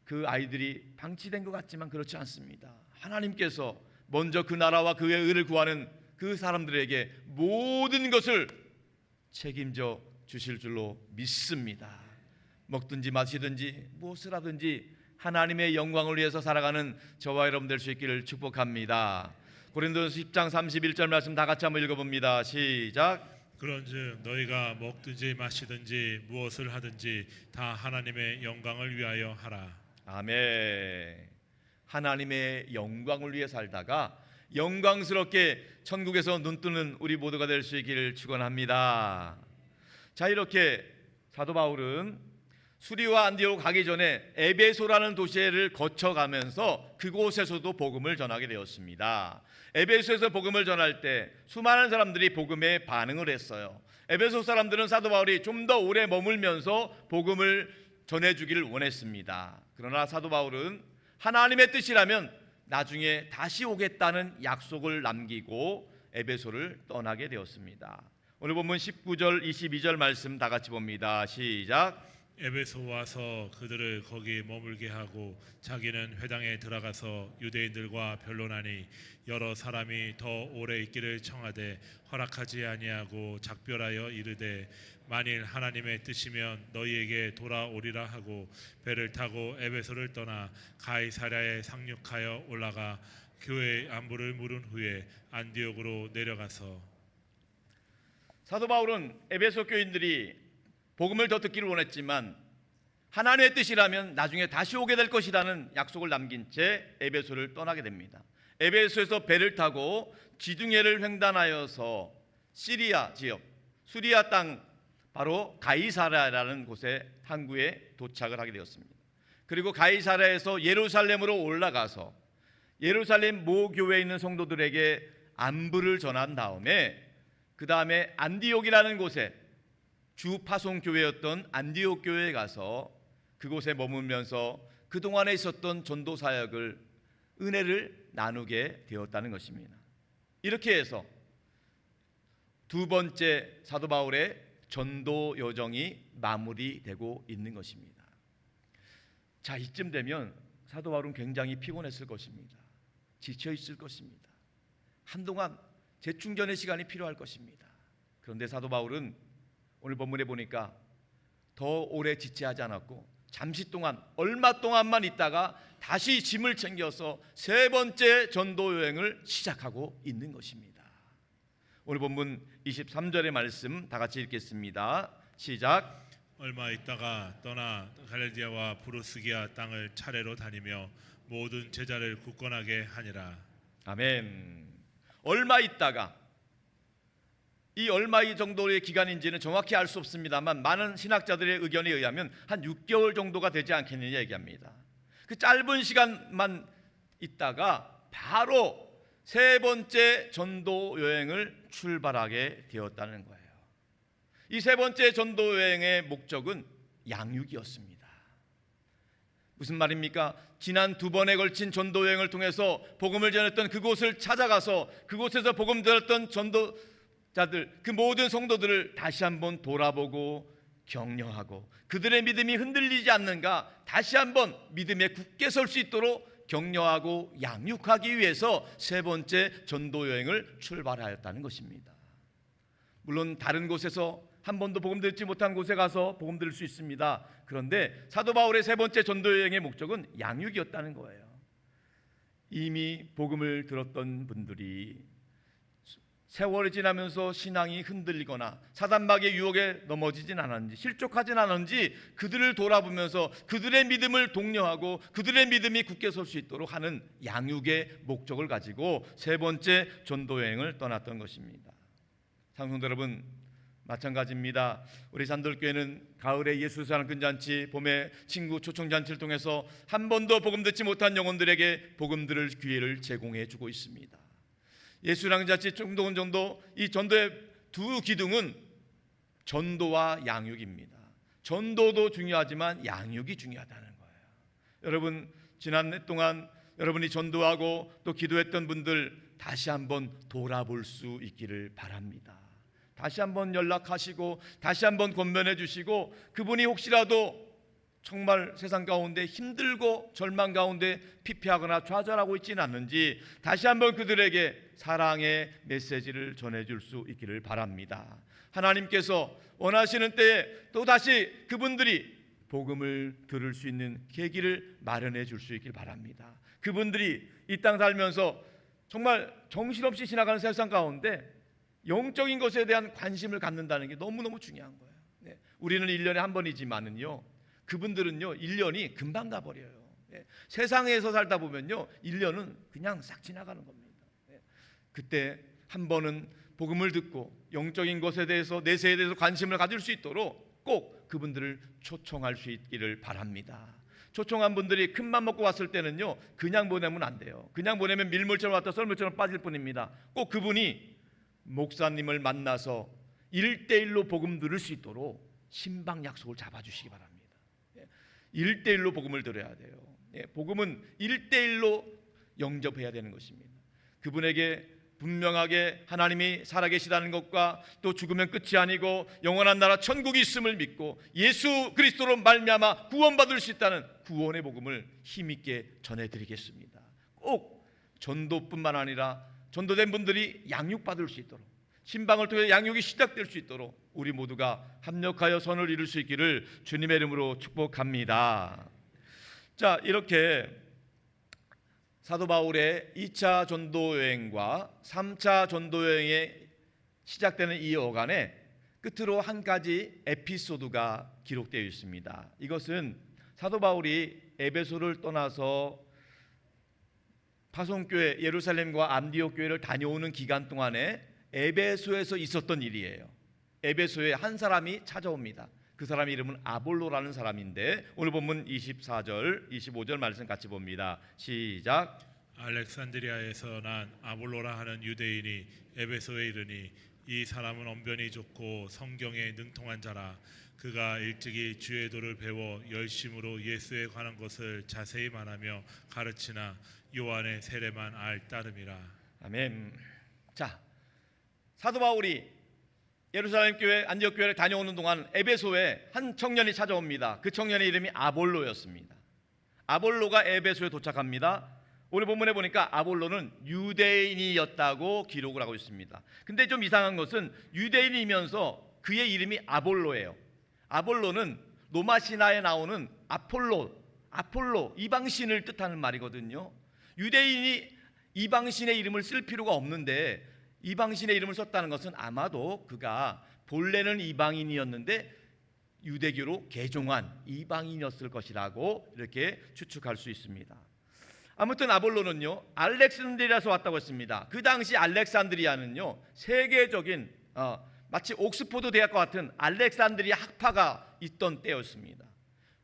그 아이들이 방치된 것 같지만 그렇지 않습니다. 하나님께서 먼저 그 나라와 그의 의를 구하는 그 사람들에게 모든 것을 책임져 주실 줄로 믿습니다. 먹든지 마시든지 무엇을 하든지 하나님의 영광을 위해서 살아가는 저와 여러분 될 수 있기를 축복합니다. 고린도서 10장 31절 말씀 다 같이 한번 읽어봅니다. 시작. 그런즉 너희가 먹든지 마시든지 무엇을 하든지 다 하나님의 영광을 위하여 하라. 아멘. 하나님의 영광을 위해 살다가 영광스럽게 천국에서 눈뜨는 우리 모두가 될 수 있기를 축원합니다. 자, 이렇게 사도 바울은 수리와 안디옥 가기 전에 에베소라는 도시를 거쳐가면서 그곳에서도 복음을 전하게 되었습니다. 에베소에서 복음을 전할 때 수많은 사람들이 복음에 반응을 했어요. 에베소 사람들은 사도 바울이 좀 더 오래 머물면서 복음을 전해주기를 원했습니다. 그러나 사도 바울은 하나님의 뜻이라면 나중에 다시 오겠다는 약속을 남기고 에베소를 떠나게 되었습니다. 오늘 본문 19절 22절 말씀 다 같이 봅니다. 시작. 에베소 와서 그들을 거기 머물게 하고 자기는 회당에 들어가서 유대인들과 변론하니 여러 사람이 더 오래 있기를 청하되 허락하지 아니하고 작별하여 이르되 만일 하나님의 뜻이면 너희에게 돌아오리라 하고 배를 타고 에베소를 떠나 가이사랴에 상륙하여 올라가 교회의 안부를 물은 후에 안디옥으로 내려가서 사도 바울은 에베소 교인들이 복음을 더 듣기를 원했지만 하나님의 뜻이라면 나중에 다시 오게 될 것이라는 약속을 남긴 채 에베소를 떠나게 됩니다. 에베소에서 배를 타고 지중해를 횡단하여서 시리아 지역, 수리아 땅 바로 가이사랴라는 곳에 항구에 도착을 하게 되었습니다. 그리고 가이사랴에서 예루살렘으로 올라가서 예루살렘 모 교회에 있는 성도들에게 안부를 전한 다음에 그 다음에 안디옥이라는 곳에 주 파송 교회였던 안디옥 교회에 가서 그곳에 머물면서 그동안에 있었던 전도 사역을 은혜를 나누게 되었다는 것입니다. 이렇게 해서 두 번째 사도 바울의 전도 여정이 마무리되고 있는 것입니다. 자, 이쯤 되면 사도 바울은 굉장히 피곤했을 것입니다. 지쳐 있을 것입니다. 한동안 재충전의 시간이 필요할 것입니다. 그런데 사도 바울은 오늘 본문에 보니까 더 오래 지체하지 않았고 잠시 동안 얼마 동안만 있다가 다시 짐을 챙겨서 세 번째 전도 여행을 시작하고 있는 것입니다. 오늘 본문 23절의 말씀 다 같이 읽겠습니다. 시작. 얼마 있다가 떠나 갈라디아와 브루스기아 땅을 차례로 다니며 모든 제자를 굳건하게 하니라. 아멘. 얼마 있다가, 이 얼마 정도의 기간인지는 정확히 알 수 없습니다만 많은 신학자들의 의견에 의하면 한 6개월 정도가 되지 않겠느냐 얘기합니다. 그 짧은 시간만 있다가 바로 세 번째 전도 여행을 출발하게 되었다는 거예요. 이 세 번째 전도 여행의 목적은 양육이었습니다. 무슨 말입니까? 지난 두 번에 걸친 전도 여행을 통해서 복음을 전했던 그곳을 찾아가서 그곳에서 복음 들었던 전도자들, 그 모든 성도들을 다시 한번 돌아보고 격려하고 그들의 믿음이 흔들리지 않는가 다시 한번 믿음에 굳게 설 수 있도록 격려하고 양육하기 위해서 세 번째 전도 여행을 출발하였다는 것입니다. 물론 다른 곳에서 한 번도 복음 듣지 못한 곳에 가서 복음 들을 수 있습니다. 그런데 사도 바울의 세 번째 전도 여행의 목적은 양육이었다는 거예요. 이미 복음을 들었던 분들이 세월이 지나면서 신앙이 흔들리거나 사단마귀의 유혹에 넘어지진 않았는지, 실족하진 않았는지 그들을 돌아보면서 그들의 믿음을 독려하고 그들의 믿음이 굳게 설 수 있도록 하는 양육의 목적을 가지고 세 번째 전도 여행을 떠났던 것입니다. 상성도 여러분, 마찬가지입니다. 우리 산돌교회는 가을에 예수사랑 근잔치, 봄에 친구 초청잔치를 통해서 한 번도 복음 듣지 못한 영혼들에게 복음 들을 기회를 제공해 주고 있습니다. 예수랑 잔치 중동은 정도, 이 전도의 두 기둥은 전도와 양육입니다. 전도도 중요하지만 양육이 중요하다는 거예요. 여러분, 지난 해 동안 여러분이 전도하고 또 기도했던 분들 다시 한번 돌아볼 수 있기를 바랍니다. 다시 한번 연락하시고 다시 한번 권면해 주시고 그분이 혹시라도 정말 세상 가운데 힘들고 절망 가운데 피폐하거나 좌절하고 있지는 않는지 다시 한번 그들에게 사랑의 메시지를 전해줄 수 있기를 바랍니다. 하나님께서 원하시는 때에 또다시 그분들이 복음을 들을 수 있는 계기를 마련해 줄 수 있길 바랍니다. 그분들이 이 땅 살면서 정말 정신없이 지나가는 세상 가운데 영적인 것에 대한 관심을 갖는다는 게 너무너무 중요한 거예요. 네. 우리는 1년에 한 번이지만은요, 그분들은요 1년이 금방 가버려요. 네. 세상에서 살다 보면요 1년은 그냥 싹 지나가는 겁니다. 네. 그때 한 번은 복음을 듣고 영적인 것에 대해서 내세에 대해서 관심을 가질 수 있도록 꼭 그분들을 초청할 수 있기를 바랍니다. 초청한 분들이 큰맘 먹고 왔을 때는요 그냥 보내면 안 돼요. 그냥 보내면 밀물처럼 왔다 썰물처럼 빠질 뿐입니다. 꼭 그분이 목사님을 만나서 1대1로 복음 들을 수 있도록 신방 약속을 잡아주시기 바랍니다. 1대1로 복음을 들어야 돼요. 복음은 1대1로 영접해야 되는 것입니다. 그분에게 분명하게 하나님이 살아계시다는 것과 또 죽으면 끝이 아니고 영원한 나라 천국이 있음을 믿고 예수 그리스도로 말미암아 구원받을 수 있다는 구원의 복음을 힘있게 전해드리겠습니다. 꼭 전도뿐만 아니라 전도된 분들이 양육받을 수 있도록, 신방을 통해 양육이 시작될 수 있도록 우리 모두가 합력하여 선을 이룰 수 있기를 주님의 이름으로 축복합니다. 자, 이렇게 사도 바울의 2차 전도 여행과 3차 전도 여행의 시작되는 이 어간에 끝으로 한 가지 에피소드가 기록되어 있습니다. 이것은 사도 바울이 에베소를 떠나서 파송교회 예루살렘과 안디옥 교회를 다녀오는 기간 동안에 에베소에서 있었던 일이에요. 에베소에 한 사람이 찾아옵니다. 그 사람의 이름은 아볼로라는 사람인데 오늘 본문 24절 25절 말씀 같이 봅니다. 시작. 알렉산드리아에서 난 아볼로라 하는 유대인이 에베소에 이르니 이 사람은 언변이 좋고 성경에 능통한 자라. 그가 일찍이 주의 도를 배워 열심으로 예수에 관한 것을 자세히 말하며 가르치나 요한의 세례만 알 따름이라. 아멘. 자, 사도 바울이 예루살렘 교회 안디옥 교회를 다녀오는 동안 에베소에 한 청년이 찾아옵니다. 그 청년의 이름이 아볼로였습니다. 아볼로가 에베소에 도착합니다. 오늘 본문에 보니까 아볼로는 유대인이었다고 기록을 하고 있습니다. 근데 좀 이상한 것은 유대인이면서 그의 이름이 아볼로예요. 아볼로는 로마 신화에 나오는 아폴로 이방신을 뜻하는 말이거든요. 유대인이 이방신의 이름을 쓸 필요가 없는데 이방신의 이름을 썼다는 것은 아마도 그가 본래는 이방인이었는데 유대교로 개종한 이방인이었을 것이라고 이렇게 추측할 수 있습니다. 아무튼 아볼로는요 알렉산드리아에서 왔다고 했습니다. 그 당시 알렉산드리아는요 세계적인 마치 옥스포드 대학과 같은 알렉산드리아 학파가 있던 때였습니다.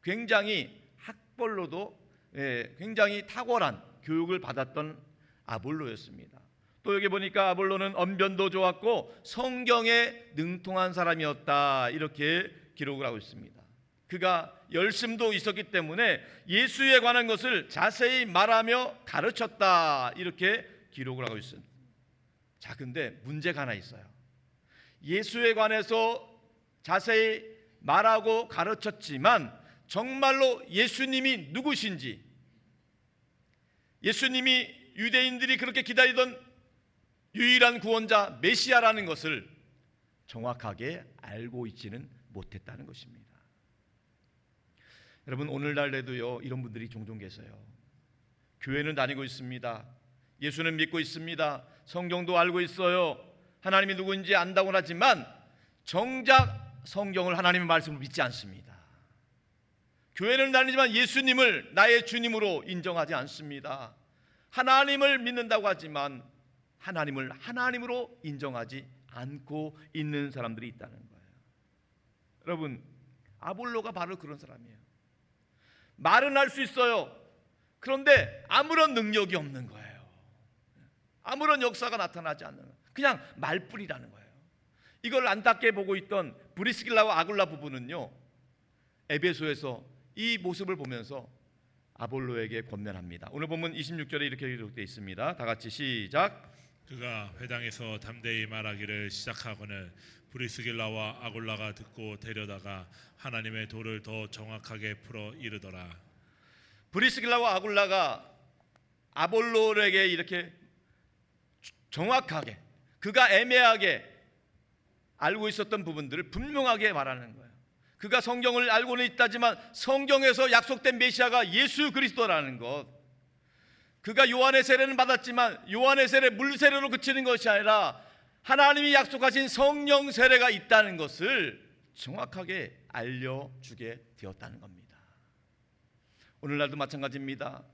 굉장히 학벌로도 굉장히 탁월한 교육을 받았던 아볼로였습니다. 또 여기 보니까 아볼로는 언변도 좋았고 성경에 능통한 사람이었다 이렇게 기록을 하고 있습니다. 그가 열심도 있었기 때문에 예수에 관한 것을 자세히 말하며 가르쳤다 이렇게 기록을 하고 있습니다. 자, 근데 문제가 하나 있어요. 예수에 관해서 자세히 말하고 가르쳤지만 정말로 예수님이 누구신지, 예수님이 유대인들이 그렇게 기다리던 유일한 구원자 메시아라는 것을 정확하게 알고 있지는 못했다는 것입니다. 여러분, 오늘날에도요 이런 분들이 종종 계세요. 교회는 다니고 있습니다. 예수는 믿고 있습니다. 성경도 알고 있어요. 하나님이 누구인지 안다고는 하지만 정작 성경을 하나님의 말씀을 믿지 않습니다. 교회는 다니지만 예수님을 나의 주님으로 인정하지 않습니다. 하나님을 믿는다고 하지만 하나님을 하나님으로 인정하지 않고 있는 사람들이 있다는 거예요. 여러분, 아볼로가 바로 그런 사람이에요. 말은 할 수 있어요. 그런데 아무런 능력이 없는 거예요. 아무런 역사가 나타나지 않는 거예요. 그냥 말뿐이라는 거예요. 이걸 안타깝게 보고 있던 브리스길라와 아굴라 부부는요 에베소에서 이 모습을 보면서 아볼로에게 권면합니다. 오늘 본문 26절에 이렇게 기록되어 있습니다. 다 같이 시작. 그가 회당에서 담대히 말하기를 시작하거늘 브리스길라와 아굴라가 듣고 데려다가 하나님의 도를 더 정확하게 풀어 이르더라. 브리스길라와 아굴라가 아볼로에게 이렇게 정확하게, 그가 애매하게 알고 있었던 부분들을 분명하게 말하는 거예요. 그가 성경을 알고는 있다지만 성경에서 약속된 메시아가 예수 그리스도라는 것, 그가 요한의 세례는 받았지만 요한의 세례 물세례로 그치는 것이 아니라 하나님이 약속하신 성령 세례가 있다는 것을 정확하게 알려주게 되었다는 겁니다. 오늘날도 마찬가지입니다.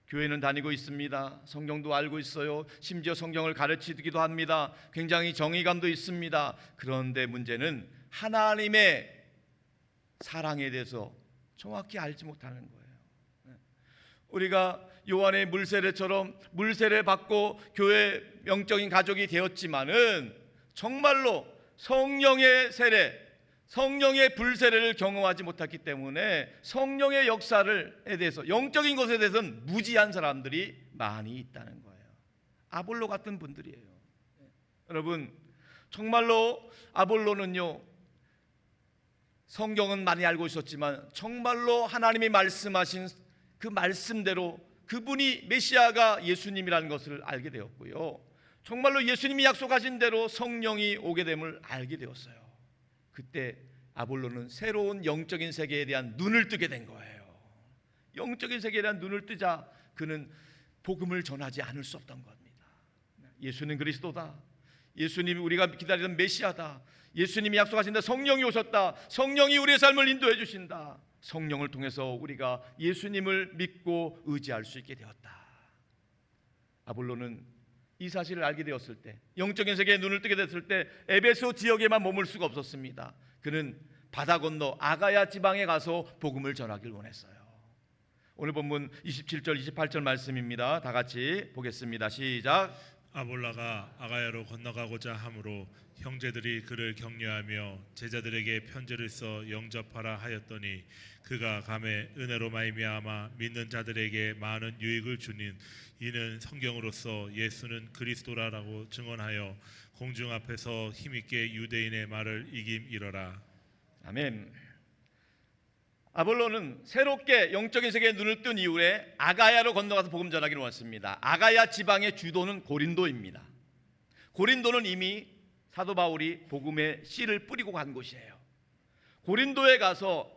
교회는 다니고 있습니다. 성경도 알고 있어요. 심지어 성경을 가르치기도 합니다. 굉장히 정의감도 있습니다. 그런데 문제는 하나님의 사랑에 대해서 정확히 알지 못하는 거예요. 우리가 요한의 물세례처럼 물세례 받고 교회 영적인 가족이 되었지만은 정말로 성령의 세례, 성령의 불세례를 경험하지 못했기 때문에 성령의 역사에 대해서, 영적인 것에 대해서는 무지한 사람들이 많이 있다는 거예요. 아볼로 같은 분들이에요. 여러분, 정말로 아볼로는요 성경은 많이 알고 있었지만 정말로 하나님이 말씀하신 그 말씀대로 그분이 메시아가 예수님이라는 것을 알게 되었고요, 정말로 예수님이 약속하신 대로 성령이 오게 됨을 알게 되었어요. 그때 아볼로는 새로운 영적인 세계에 대한 눈을 뜨게 된 거예요. 영적인 세계에 대한 눈을 뜨자 그는 복음을 전하지 않을 수 없던 겁니다. 예수는 그리스도다, 예수님이 우리가 기다리던 메시아다. 예수님이 약속하신 데 성령이 오셨다. 성령이 우리의 삶을 인도해 주신다. 성령을 통해서 우리가 예수님을 믿고 의지할 수 있게 되었다. 아볼로는 이 사실을 알게 되었을 때, 영적인 세계에 눈을 뜨게 됐을 때 에베소 지역에만 머물 수가 없었습니다. 그는 바다 건너 아가야 지방에 가서 복음을 전하길 원했어요. 오늘 본문 27절 28절 말씀입니다. 다 같이 보겠습니다. 시작. 아볼라가 아가야로 건너가고자 하므로 형제들이 그를 격려하며 제자들에게 편지를 써 영접하라 하였더니 그가 감에 은혜로 말미암아 믿는 자들에게 많은 유익을 주닌 이는 성경으로서 예수는 그리스도라라고 증언하여 공중 앞에서 힘있게 유대인의 말을 이김이러라. 아멘. 아볼로는 새롭게 영적인 세계에 눈을 뜬 이후에 아가야로 건너가서 복음 전하기를 원했습니다. 아가야 지방의 주도는 고린도입니다. 고린도는 이미 사도 바울이 복음의 씨를 뿌리고 간 곳이에요. 고린도에 가서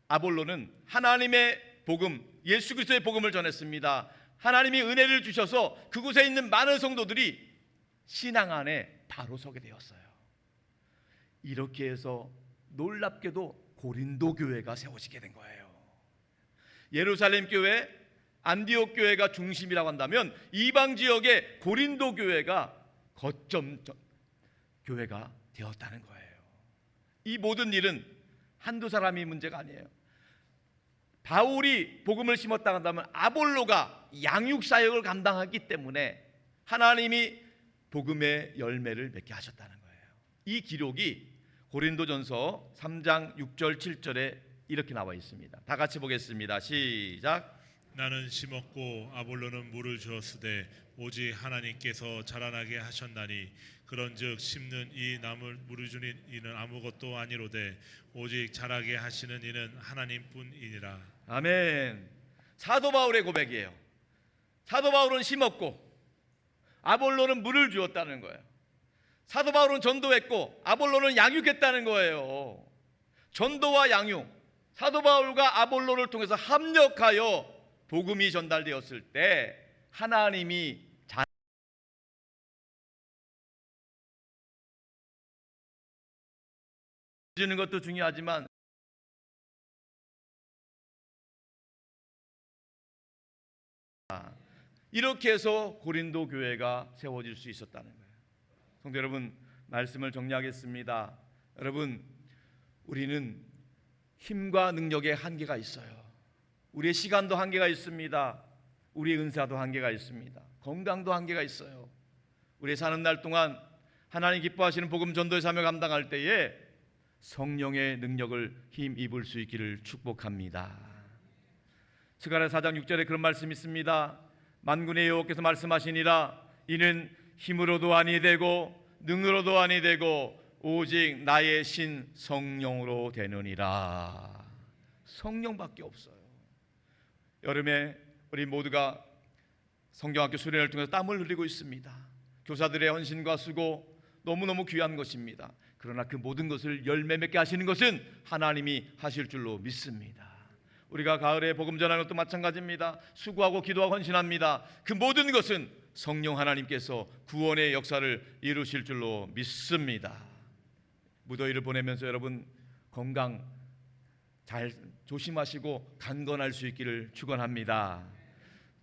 아볼로는 하나님의 복음, 예수 그리스도의 복음을 전했습니다. 하나님이 은혜를 주셔서 그곳에 있는 많은 성도들이 신앙 안에 바로 서게 되었어요. 이렇게 해서 놀랍게도 고린도 교회가 세워지게 된 거예요. 예루살렘 교회, 안디옥 교회가 중심이라고 한다면 이방 지역의 고린도 교회가 거점 교회가 되었다는 거예요. 이 모든 일은 한두 사람이 문제가 아니에요. 바울이 복음을 심었다 한다면 아볼로가 양육 사역을 감당하기 때문에 하나님이 복음의 열매를 맺게 하셨다는 거예요. 이 기록이 고린도전서 3장 6절 7절에 이렇게 나와 있습니다. 다 같이 보겠습니다. 시작. 나는 심었고 아볼로는 물을 주었으되 오직 하나님께서 자라나게 하셨나니 그런즉 심는 이 나물 물을 주는 이는 아무것도 아니로되 오직 자라게 하시는 이는 하나님뿐이니라. 아멘. 사도 바울의 고백이에요. 사도 바울은 심었고 아볼로는 물을 주었다는 거예요. 사도 바울은 전도했고 아볼로는 양육했다는 거예요. 전도와 양육, 사도 바울과 아볼로를 통해서 합력하여 복음이 전달되었을 때 하나님이 주는 것도 중요하지만 이렇게 해서 고린도 교회가 세워질 수 있었다는 거예요. 성도 여러분, 말씀을 정리하겠습니다. 여러분, 우리는 힘과 능력에 한계가 있어요. 우리의 시간도 한계가 있습니다. 우리의 은사도 한계가 있습니다. 건강도 한계가 있어요. 우리 사는 날 동안 하나님 기뻐하시는 복음 전도의 사명을 감당할 때에 성령의 능력을 힘입을 수 있기를 축복합니다. 스가랴 4장 6절에 그런 말씀이 있습니다. 만군의 여호와께서 말씀하시니라 이는 힘으로도 아니 되고 능으로도 아니 되고 오직 나의 신 성령으로 되느니라. 성령밖에 없어요. 여름에 우리 모두가 성경학교 수련회를 통해서 땀을 흘리고 있습니다. 교사들의 헌신과 수고 너무너무 귀한 것입니다. 그러나 그 모든 것을 열매 맺게 하시는 것은 하나님이 하실 줄로 믿습니다. 우리가 가을에 복음 전하는 것도 마찬가지입니다. 수고하고 기도하고 헌신합니다. 그 모든 것은 성령 하나님께서 구원의 역사를 이루실 줄로 믿습니다. 무더위를 보내면서 여러분 건강 잘 조심하시고 강건할 수 있기를 축원합니다.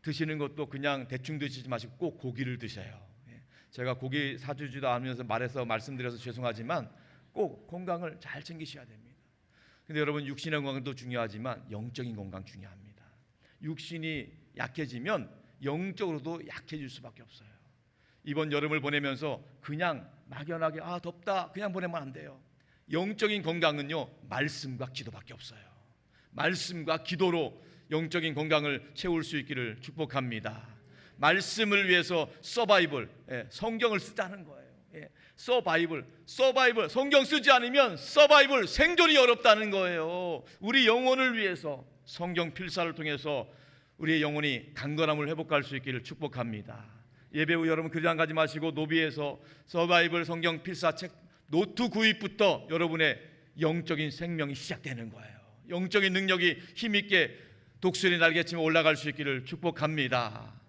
드시는 것도 그냥 대충 드시지 마시고 꼭 고기를 드셔요. 제가 고기 사주지도 않으면서 말씀드려서 죄송하지만 꼭 건강을 잘 챙기셔야 됩니다. 근데 여러분 육신의 건강도 중요하지만 영적인 건강 중요합니다. 육신이 약해지면 영적으로도 약해질 수밖에 없어요. 이번 여름을 보내면서 그냥 막연하게 덥다 그냥 보내면 안 돼요. 영적인 건강은요 말씀과 기도밖에 없어요. 말씀과 기도로 영적인 건강을 채울 수 있기를 축복합니다. 말씀을 위해서 서바이벌, 성경을 쓰자는 거예요. 서바이벌, 성경 쓰지 않으면 서바이벌, 생존이 어렵다는 거예요. 우리 영혼을 위해서 성경 필사를 통해서 우리의 영혼이 강건함을 회복할 수 있기를 축복합니다. 예배 후 여러분 그냥 가지 마시고 노비에서 서바이벌 성경 필사책 노트 구입부터 여러분의 영적인 생명이 시작되는 거예요. 영적인 능력이 힘있게 독수리 날개치며 올라갈 수 있기를 축복합니다.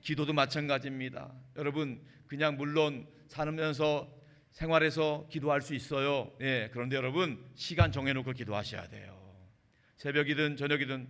기도도 마찬가지입니다. 여러분 그냥 물론 살면서 생활에서 기도할 수 있어요. 예, 그런데 여러분 시간 정해놓고 기도하셔야 돼요. 새벽이든 저녁이든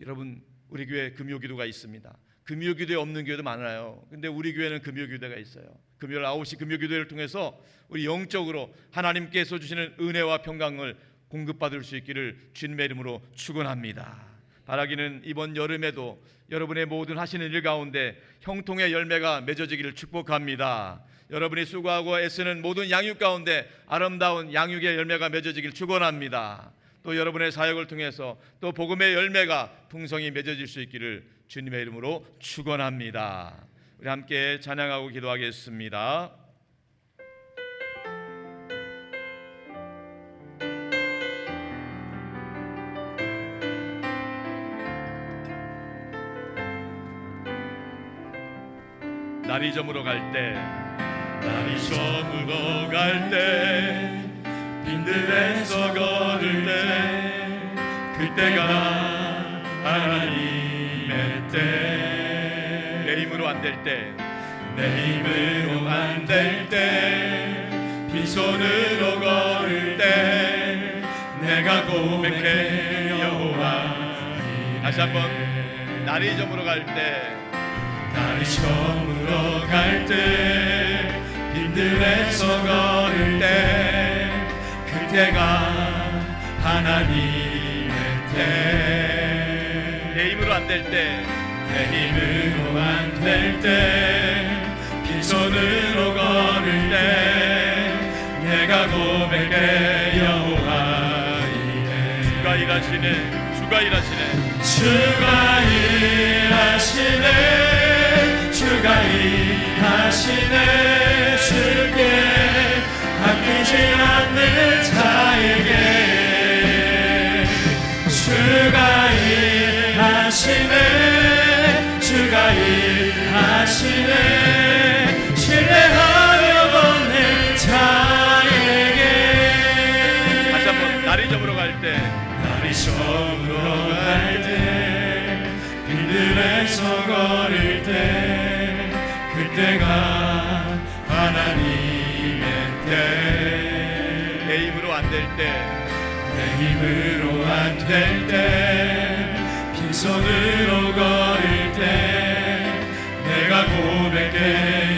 여러분 우리 교회 금요기도가 있습니다. 금요기도에 없는 교회도 많아요. 근데 우리 교회는 금요기도가 있어요. 금요일 9시 금요기도를 통해서 우리 영적으로 하나님께서 주시는 은혜와 평강을 공급받을 수 있기를 주님의 이름으로 축원합니다. 바라기는 이번 여름에도 여러분의 모든 하시는 일 가운데 형통의 열매가 맺어지기를 축복합니다. 여러분이 수고하고 애쓰는 모든 양육 가운데 아름다운 양육의 열매가 맺어지기를 축원합니다. 또 여러분의 사역을 통해서 또 복음의 열매가 풍성히 맺어질 수 있기를 주님의 이름으로 축원합니다. 우리 함께 찬양하고 기도하겠습니다. 날이 저물어 갈 때, 날이 저물어 갈 때, 빈들에서 걸을 때, 그때가 하나님의 때. 내 힘으로 안 될 때, 내 힘으로 안 될 때, 빈손으로 걸을 때, 내가 고백해 여호와. 다시 한번. 날이 저물어 갈 때, 날이 저물어 갈 때, 빈들에서 걸을 때, 그때가 하나님의 때. 내 힘으로 안 될 때, 내 힘으로 안 될 때, 빈손으로 걸을 때, 내가 고백해 여호와 이래. 주가 일하시네, 주가 일하시네, 주가 일하시네, 주가 일하시네. 주께 아끼지 않는 자에게 주가 일하시네, 주가 일하시네. 신뢰하며 걷는 자에게. 다시 한번. 날이 저물어 갈 때, 날이 저물어 갈 때, 빈들에서 걸을 때, 그때가 하나님의 때. 내 힘으로 안 될 때, 내 힘으로 안 될 때, 빈손으로 걸을 때, 내가 고백해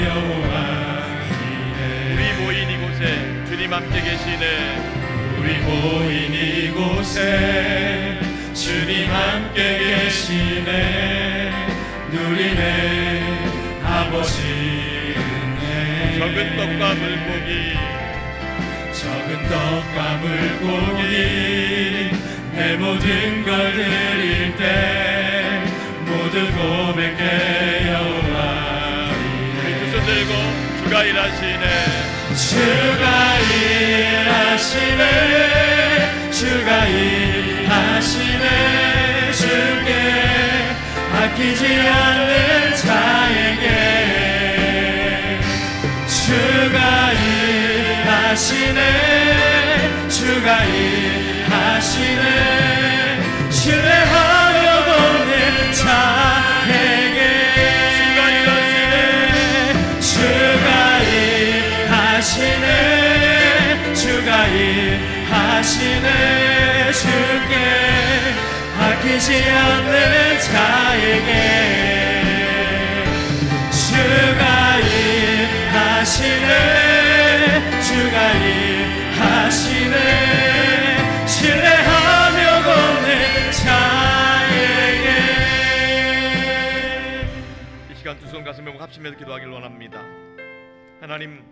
여호와 이래. 우리 모인 이곳에 주님 함께 계시네, 우리 모인 이곳에 주님 함께 계시네. 누리네 아버지 은혜. 적은 떡과 물고기, 적은 떡과 물고기, 내 모든 걸 드릴 때 모두 고백해 여호와 이래. 두 손 들고 주가 일하시네, 주가 일하시네, 주가 일하시네. 주께 아끼지 않는 자에게 주가 일하시네, 주가 일하시네. 신뢰하며 걷는 자에게 주가 일하시네, 주가 일하시네, 주가 일하시네. 주께 아끼지 않는 자에게 주가 일하시네, 주가 일하시네. 신뢰하며 걷는 자에게. 이 시간 두 손 가슴에 합심해서 기도하기를 원합니다. 하나님,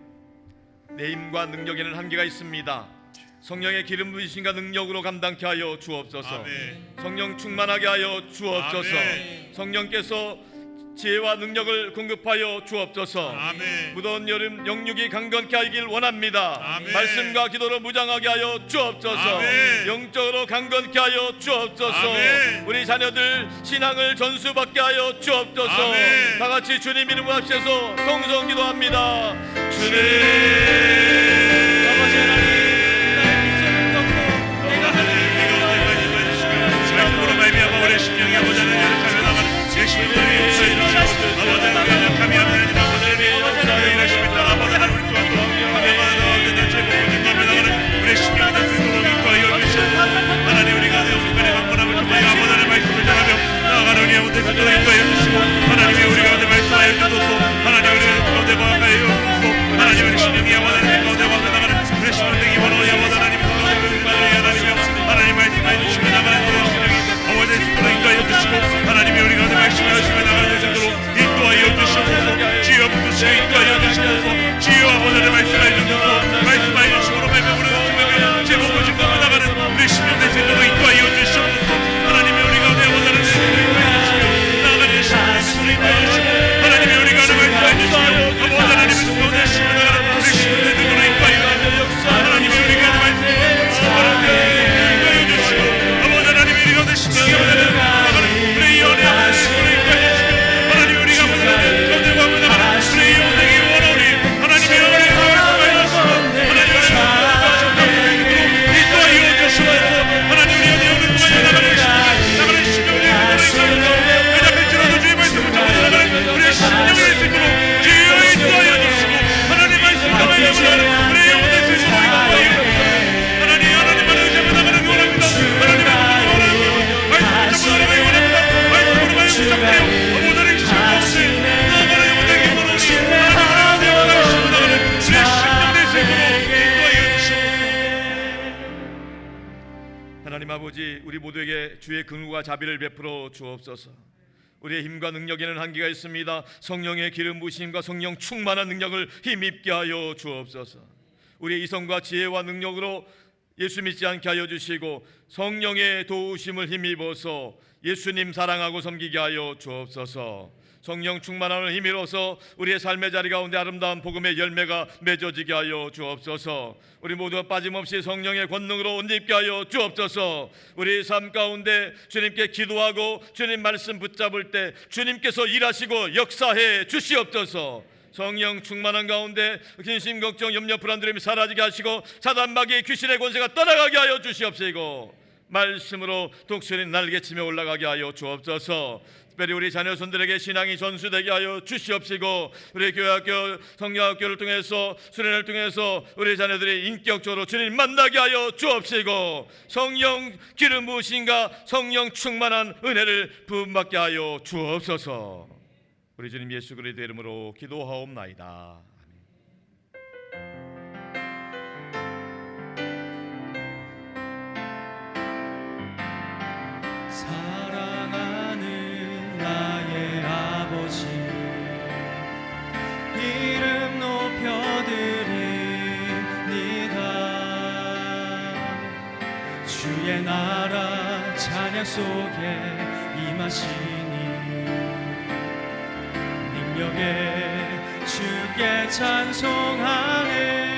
내 힘과 능력에는 한계가 있습니다. 성령의 기름 부으심과 능력으로 감당케 하여 주옵소서. 아멘. 성령 충만하게 하여 주옵소서. 아멘. 성령께서 지혜와 능력을 공급하여 주옵소서. 아멘. 무더운 여름 영육이 강건케 하길 원합니다. 아멘. 말씀과 기도로 무장하게 하여 주옵소서. 아멘. 영적으로 강건케 하여 주옵소서. 아멘. 우리 자녀들 신앙을 전수받게 하여 주옵소서. 아멘. 다 같이 주님 이름으로 합시서 동성 기도합니다. 주님, 아버지 하나님, 나의 빈손을 덮고 내가 하나님의 말씀으로 말미암아 우리 심령이 아버지 하나님 나가는 제 심령이 아버지 우리가 약함이 하나님 아버지 역사에 일하심에 따라 아버지 하나님 우리 또한 감사하는 날 제복을 전도하며 우리의 심령이 다 되도록 인도하여 주시옵소서. 하나님 우리가 내 순간에 강건함을 통하여 아버지 하나님의 말씀을 전하며 나아가는 우리의 모든 기도를 인도하여 주시고 하나님이 우리 가운데 말씀하여 주소서. 하나님 우리 가운데 거하여 주소서. 하나님 우리 심령이 아버지 하나님 가운데 나가는 우리 심령이 원하여 아버지 하나님 하나님 말씀해 주시며 나가는 우리 심령이 아버지의 수고를 인도하여 주시고 하나님이 우리 가운데 말씀하시며 나가는 것으로 인도하여 주시옵소서. 주여 붙으시고 인도하여 주시옵소서. 주여 아버지의 말씀하여 주소서. 말씀하여 주시고 우리 제복을 지키며 나가는 우리 심령의 생도로 인도하여 주시옵소서. 하나님이 우리 가운데 아버지 하나님 나가는 심령을 인도하여 주시고 하나님이 우리 가운데 말씀해 주시며 아버지 하나님의 가운데 심어 나가는 우리 심령의 생도로 인도하여 주시옵소서. 하나님이 우리 가운데 말씀해 주시고 인도하여 주시고 아버지 하나님이 우리 가운데 심령의 나가는 우리 연애의 생도로 인도하여 주시고 하나님 우리 가운데 나가는 우리 영혼에게 원하오니 하나님의 영혼에 말씀하여 주시고 하나님 우리 인도하여 주시옵소서. 하나님 우리 영혼을 통하여 나가는 심령의 대답할지라도 주의 말씀을 잡아 나가는 우리의 심령의 생도로 주여 인도하여 주시고 하나님 말씀을 우리 영혼의 생도로 인도하여 주시고 하나님을 의지하며 나가는 원합니다. 하나님을 원합니다. 말씀을 잡고 나가기 원합니다. 말씀으로 말씀 잡고요 아버지의 심령없이 나가는 영혼에게 원하오니 하나님을 의지하며 나가는 우리의 심령의 생도로 인도하여 주시옵소서. 하나님 아버지, 우리 모두에게 주의 긍휼과 자비를 베풀어 주옵소서. 우리의 힘과 능력에는 한계가 있습니다. 성령의 기름 부으심과 성령 충만한 능력을 힘입게 하여 주옵소서. 우리의 이성과 지혜와 능력으로 예수 믿지 않게 하여 주시고 성령의 도우심을 힘입어서 예수님 사랑하고 섬기게 하여 주옵소서. 성령 충만함을 힘입어서 우리의 삶의 자리 가운데 아름다운 복음의 열매가 맺어지게 하여 주옵소서. 우리 모두가 빠짐없이 성령의 권능으로 옷 입게 하여 주옵소서. 우리 삶 가운데 주님께 기도하고 주님 말씀 붙잡을 때 주님께서 일하시고 역사해 주시옵소서. 성령 충만한 가운데 근심 걱정 염려 불안들음이 사라지게 하시고 사단 마귀의 귀신의 권세가 떠나가게 하여 주시옵시고 말씀으로 독수리 날개치며 올라가게 하여 주옵소서. 특별히 우리 자녀 손들에게 신앙이 전수되게 하여 주시옵시고 우리 교회학교 성경학교를 통해서 수련을 통해서 우리 자녀들이 인격적으로 주님 만나게 하여 주옵시고 성령 기름 부으심과 성령 충만한 은혜를 부음받게 하여 주옵소서. 우리 주님 예수 그리스도의 이름으로 기도하옵나이다. 사랑하는 나의 아버지 이름 높여드립니다. 주의 나라 찬양 속에 임하시니 능력에 주께 찬송하네.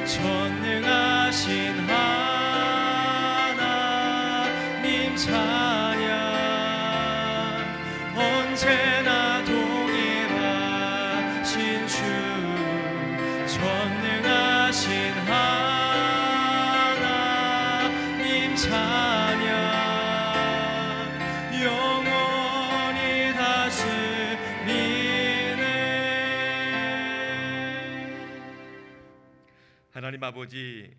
전능하신 하나님 찬양 언제나 동일하신 주 전능하신 하나님 찬양 영원히 다스리네. 하나님 아버지,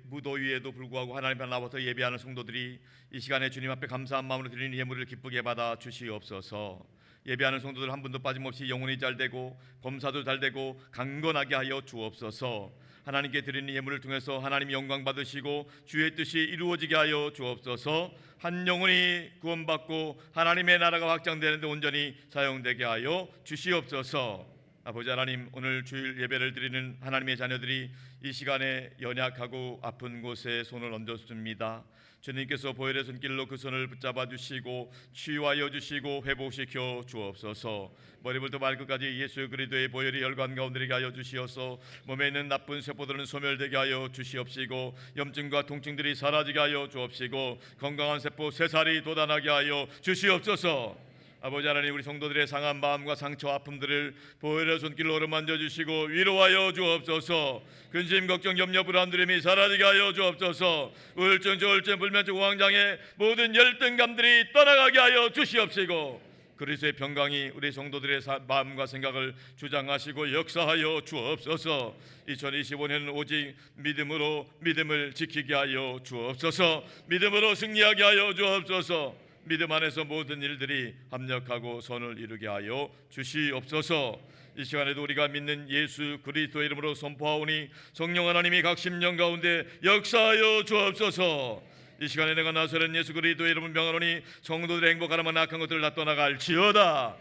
무더위에도 불구하고 하나님 앞에 나와서 예배하는 성도들이 이 시간에 주님 앞에 감사한 마음으로 드리는 예물을 기쁘게 받아 주시옵소서. 예배하는 성도들 한 분도 빠짐없이 영혼이 잘되고 범사도 잘되고 강건하게 하여 주옵소서. 하나님께 드리는 예물을 통해서 하나님 영광 받으시고 주의 뜻이 이루어지게 하여 주옵소서. 한 영혼이 구원받고 하나님의 나라가 확장되는데 온전히 사용되게 하여 주시옵소서. 아버지 하나님, 오늘 주일 예배를 드리는 하나님의 자녀들이 이 시간에 연약하고 아픈 곳에 손을 얹었습니다. 주님께서 보혈의 손길로 그 손을 붙잡아 주시고 치유하여 주시고 회복시켜 주옵소서. 머리부터 발끝까지 예수 그리스도의 보혈이 혈관 가운데 있게 하여 주시어서 몸에 있는 나쁜 세포들은 소멸되게 하여 주시옵시고 염증과 통증들이 사라지게 하여 주옵시고 건강한 세포 새살이 돋아나게 하여 주시옵소서. 아버지 하나님, 우리 성도들의 상한 마음과 상처 아픔들을 보혈의 손길로 어루만져 주시고 위로하여 주옵소서. 근심 걱정 염려 불안들음이 사라지게 하여 주옵소서. 우울증 저울증 불면증 우황장애 모든 열등감들이 떠나가게 하여 주시옵시고 그리스도의 평강이 우리 성도들의 마음과 생각을 주장하시고 역사하여 주옵소서. 2025년은 오직 믿음으로 믿음을 지키게 하여 주옵소서. 믿음으로 승리하게 하여 주옵소서. 믿음 안에서 모든 일들이 합력하고 선을 이루게 하여 주시옵소서. 이 시간에도 우리가 믿는 예수 그리스도의 이름으로 선포하오니 성령 하나님이 각 심령 가운데 역사하여 주옵소서. 이 시간에 내가 나서는 예수 그리스도의 이름을 명하노니 성도들의 행복하나 악한 것들을 다 떠나갈지어다.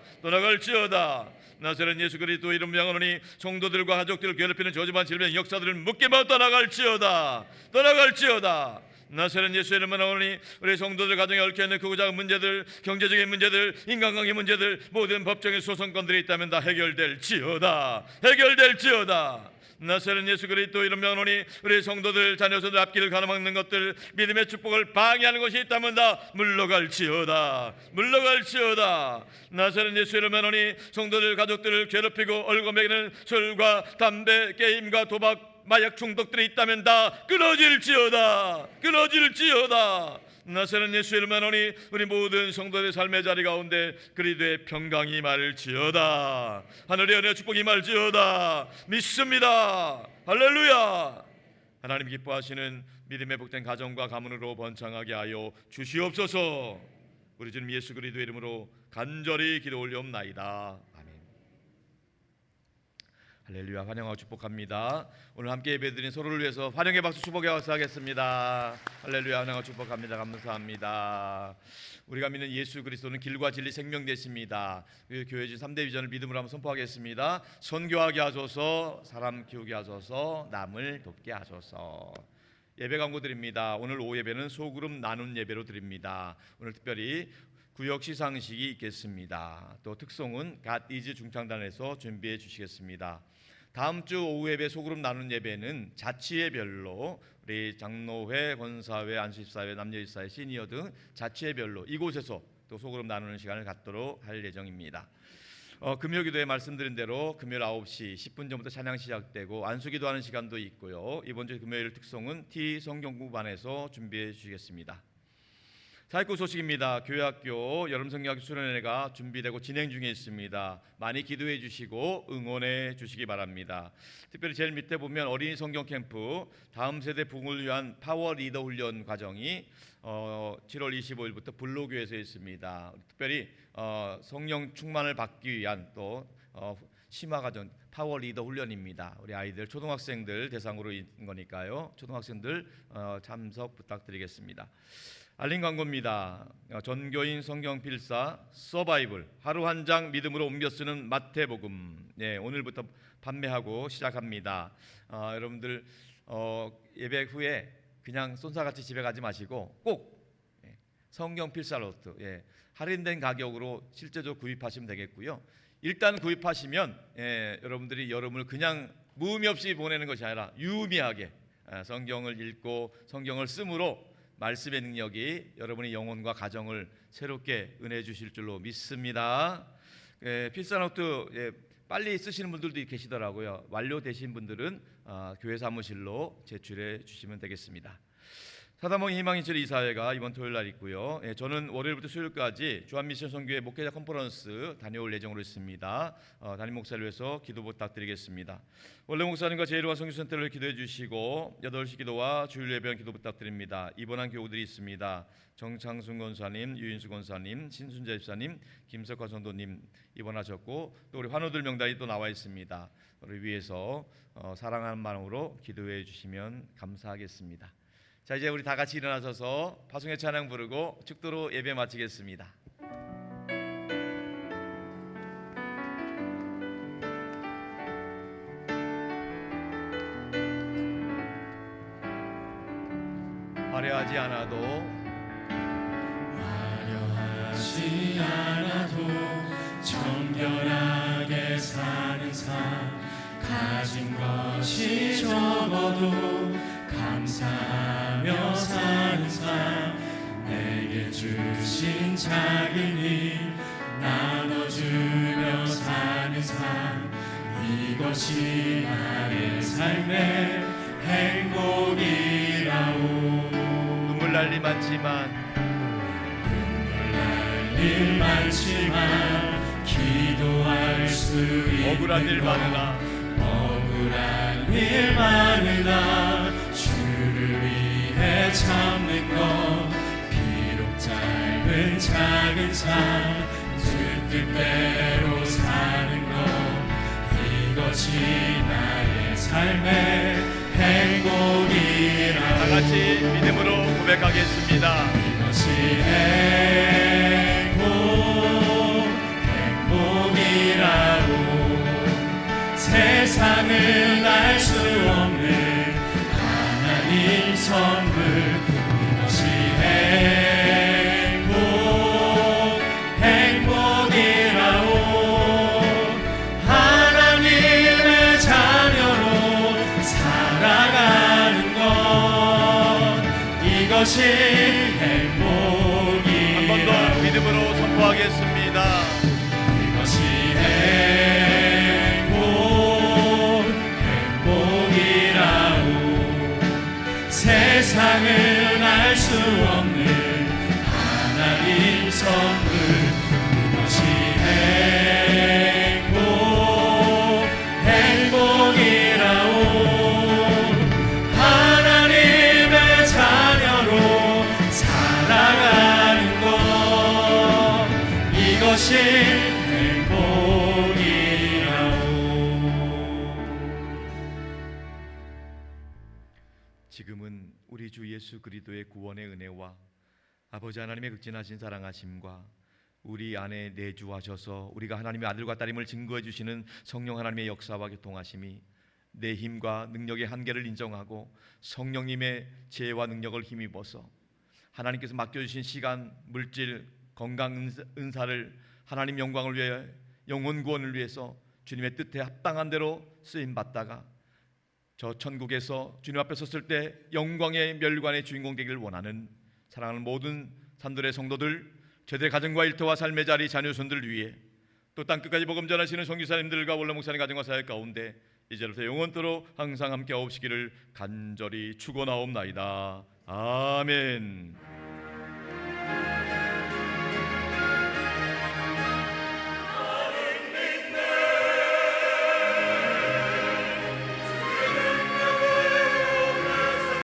나서는 예수 그리스도의 이름을 명하노니 성도들과 가족들을 괴롭히는 저주만 질병 역사들을 묶기만 떠나갈지어다. 나서는 예수의 이름을 명하노니 우리 성도들 가정에 얽혀있는 크고 작은 문제들, 경제적인 문제들, 인간관계 문제들, 모든 법적인 소송건들이 있다면 다 해결될지어다. 나서는 예수 그리스도 이름 명하노니 우리 성도들 자녀들 앞길을 가로막는 것들, 믿음의 축복을 방해하는 것이 있다면 다 물러갈지어다. 나서는 예수 이름 명하노니 성도들 가족들을 괴롭히고 얼고 먹이는 술과 담배, 게임과 도박, 마약 중독들이 있다면 다 끊어질지어다. 나서는 예수 이름 명하노니 우리 모든 성도들의 삶의 자리 가운데 그리스도의 평강이 임할지어다. 하늘의 은혜와 축복이 임할지어다. 믿습니다. 할렐루야. 하나님 기뻐하시는 믿음의 복된 가정과 가문으로 번창하게 하여 주시옵소서. 우리 주님 예수 그리스도의 이름으로 간절히 기도 올려옵나이다. 할렐루야. 환영하고 축복합니다. 오늘 함께 예배드린 서로를 위해서 환영의 박수 축복의 박수 하겠습니다. 할렐루야. 환영하고 축복합니다. 감사합니다. 우리가 믿는 예수 그리스도는 길과 진리 생명 되십니다. 교회 주 3대 비전을 믿음으로 한번 선포하겠습니다. 선교하게 하소서, 사람 키우게 하소서, 남을 돕게 하소서. 예배 광고 드립니다. 오늘 오후 예배는 소그룹 나눈 예배로 드립니다. 오늘 특별히 구역 시상식이 있겠습니다. 또 특송은 갓이즈 중창단에서 준비해 주시겠습니다. 다음 주 오후 예배 소그룹 나눈 예배는 자치회별로 우리 장로회, 권사회, 안수집사회, 남녀집사회, 시니어 등 자치회별로 이곳에서 또 소그룹 나누는 시간을 갖도록 할 예정입니다. 금요 기도에 말씀드린 대로 금요일 9시 10분 전부터 찬양 시작되고 안수기도하는 시간도 있고요. 이번 주 금요일 특송은 T 성경공부반에서 준비해 주시겠습니다. 사역구 소식입니다. 교회학교 여름성경학교 수련회가 준비되고 진행 중에 있습니다. 많이 기도해 주시고 응원해 주시기 바랍니다. 특별히 제일 밑에 보면 어린이 성경 캠프 다음 세대 부흥을 위한 파워 리더 훈련 과정이 7월 25일부터 불로교에서 있습니다. 특별히 성령 충만을 받기 위한 또 심화 과정 파워 리더 훈련입니다. 우리 아이들 초등학생들 대상으로 있는 거니까요. 초등학생들 참석 부탁드리겠습니다. 알림 광고입니다. 전교인 성경 필사 서바이벌 하루 한 장 믿음으로 옮겨 쓰는 마태복음. 네, 오늘부터 판매하고 시작합니다. 여러분들 예배 후에 그냥 쏜사같이 집에 가지 마시고 꼭 성경 필사 노트 할인된 가격으로 실제적으로 구입하시면 되겠고요. 일단 구입하시면 여러분들이 여름을 그냥 무의미 없이 보내는 것이 아니라 유의미하게 성경을 읽고 성경을 씀으로 말씀의 능력이 여러분의 영혼과 가정을 새롭게 은혜 주실 줄로 믿습니다. 필사노트 빨리 쓰시는 분들도 계시더라고요. 완료되신 분들은 교회 사무실로 제출해 주시면 되겠습니다. 사다모임 희망인철 이사회가 이번 토요일 날 있고요. 저는 월요일부터 수요일까지 주한미션 선교회 목회자 컨퍼런스 다녀올 예정으로 있습니다. 담임 목사를 위해서 기도 부탁드리겠습니다. 원래 목사님과 제일로와 선교센터를 기도해 주시고 8시 기도와 주일 예배한 기도 부탁드립니다. 입원한 교우들이 있습니다. 정창순 권사님, 유인수 권사님, 신순자 집사님, 김석화 전도님 입원하셨고 또 우리 환우들 명단이 또 나와 있습니다. 우리 위해서 사랑하는 마음으로 기도해 주시면 감사하겠습니다. 자, 이제 우리 다 같이 일어나셔서 파송의 찬양 부르고 축도로 예배 마치겠습니다. 화려하지 않아도 정결하게 사는 삶 가진 것이 적어도 감사하며 사는 삶 내게 주신 작은 일 나눠주며 사는 삶 이것이 나의 삶의 행복이라오. 눈물 날 일 많지만 눈물 날 일 많지만 기도할 수 있는 억울한 일 많으나 억울한 일 많으나 주를 위해 참는 것 비록 짧은 작은 삶 주 뜻대로 사는 것 이것이 나의 삶의 행복이라 다 같이 믿음으로 고백하겠습니다. 이것이 행복이라고 세상은 알 수 없는 하나님 선물 이것이 행복이라고 하나님의 자녀로 살아가는 것 이것이 행복이라고 한 번 더 믿음으로 선포하겠습니다. 이것이 행복이라고 세상은 알 수 없는 하나님 선물 이것이 행복이라고 하나님의 자녀로 살아가는 것 이것이 지금은 우리 주 예수 그리스도의 구원의 은혜와 아버지 하나님의 극진하신 사랑하심과 우리 안에 내주하셔서 우리가 하나님의 아들과 딸임을 증거해 주시는 성령 하나님의 역사와 교통하심이 내 힘과 능력의 한계를 인정하고 성령님의 지혜와 능력을 힘입어서 하나님께서 맡겨주신 시간, 물질, 건강 은사를 하나님 영광을 위해 영혼 구원을 위해서 주님의 뜻에 합당한 대로 쓰임 받다가 저 천국에서 주님 앞에 섰을 때 영광의 멸관의 주인공 되기를 원하는 사랑하는 모든 산들의 성도들, 제대 가정과 일터와 삶의 자리 자녀손들 위해 또 땅끝까지 복음 전하시는 선교사님들과 원로 목사님 가정과 사역 가운데 이제부터 영원토록 항상 함께 하옵시기를 간절히 축원하옵나이다. 아멘.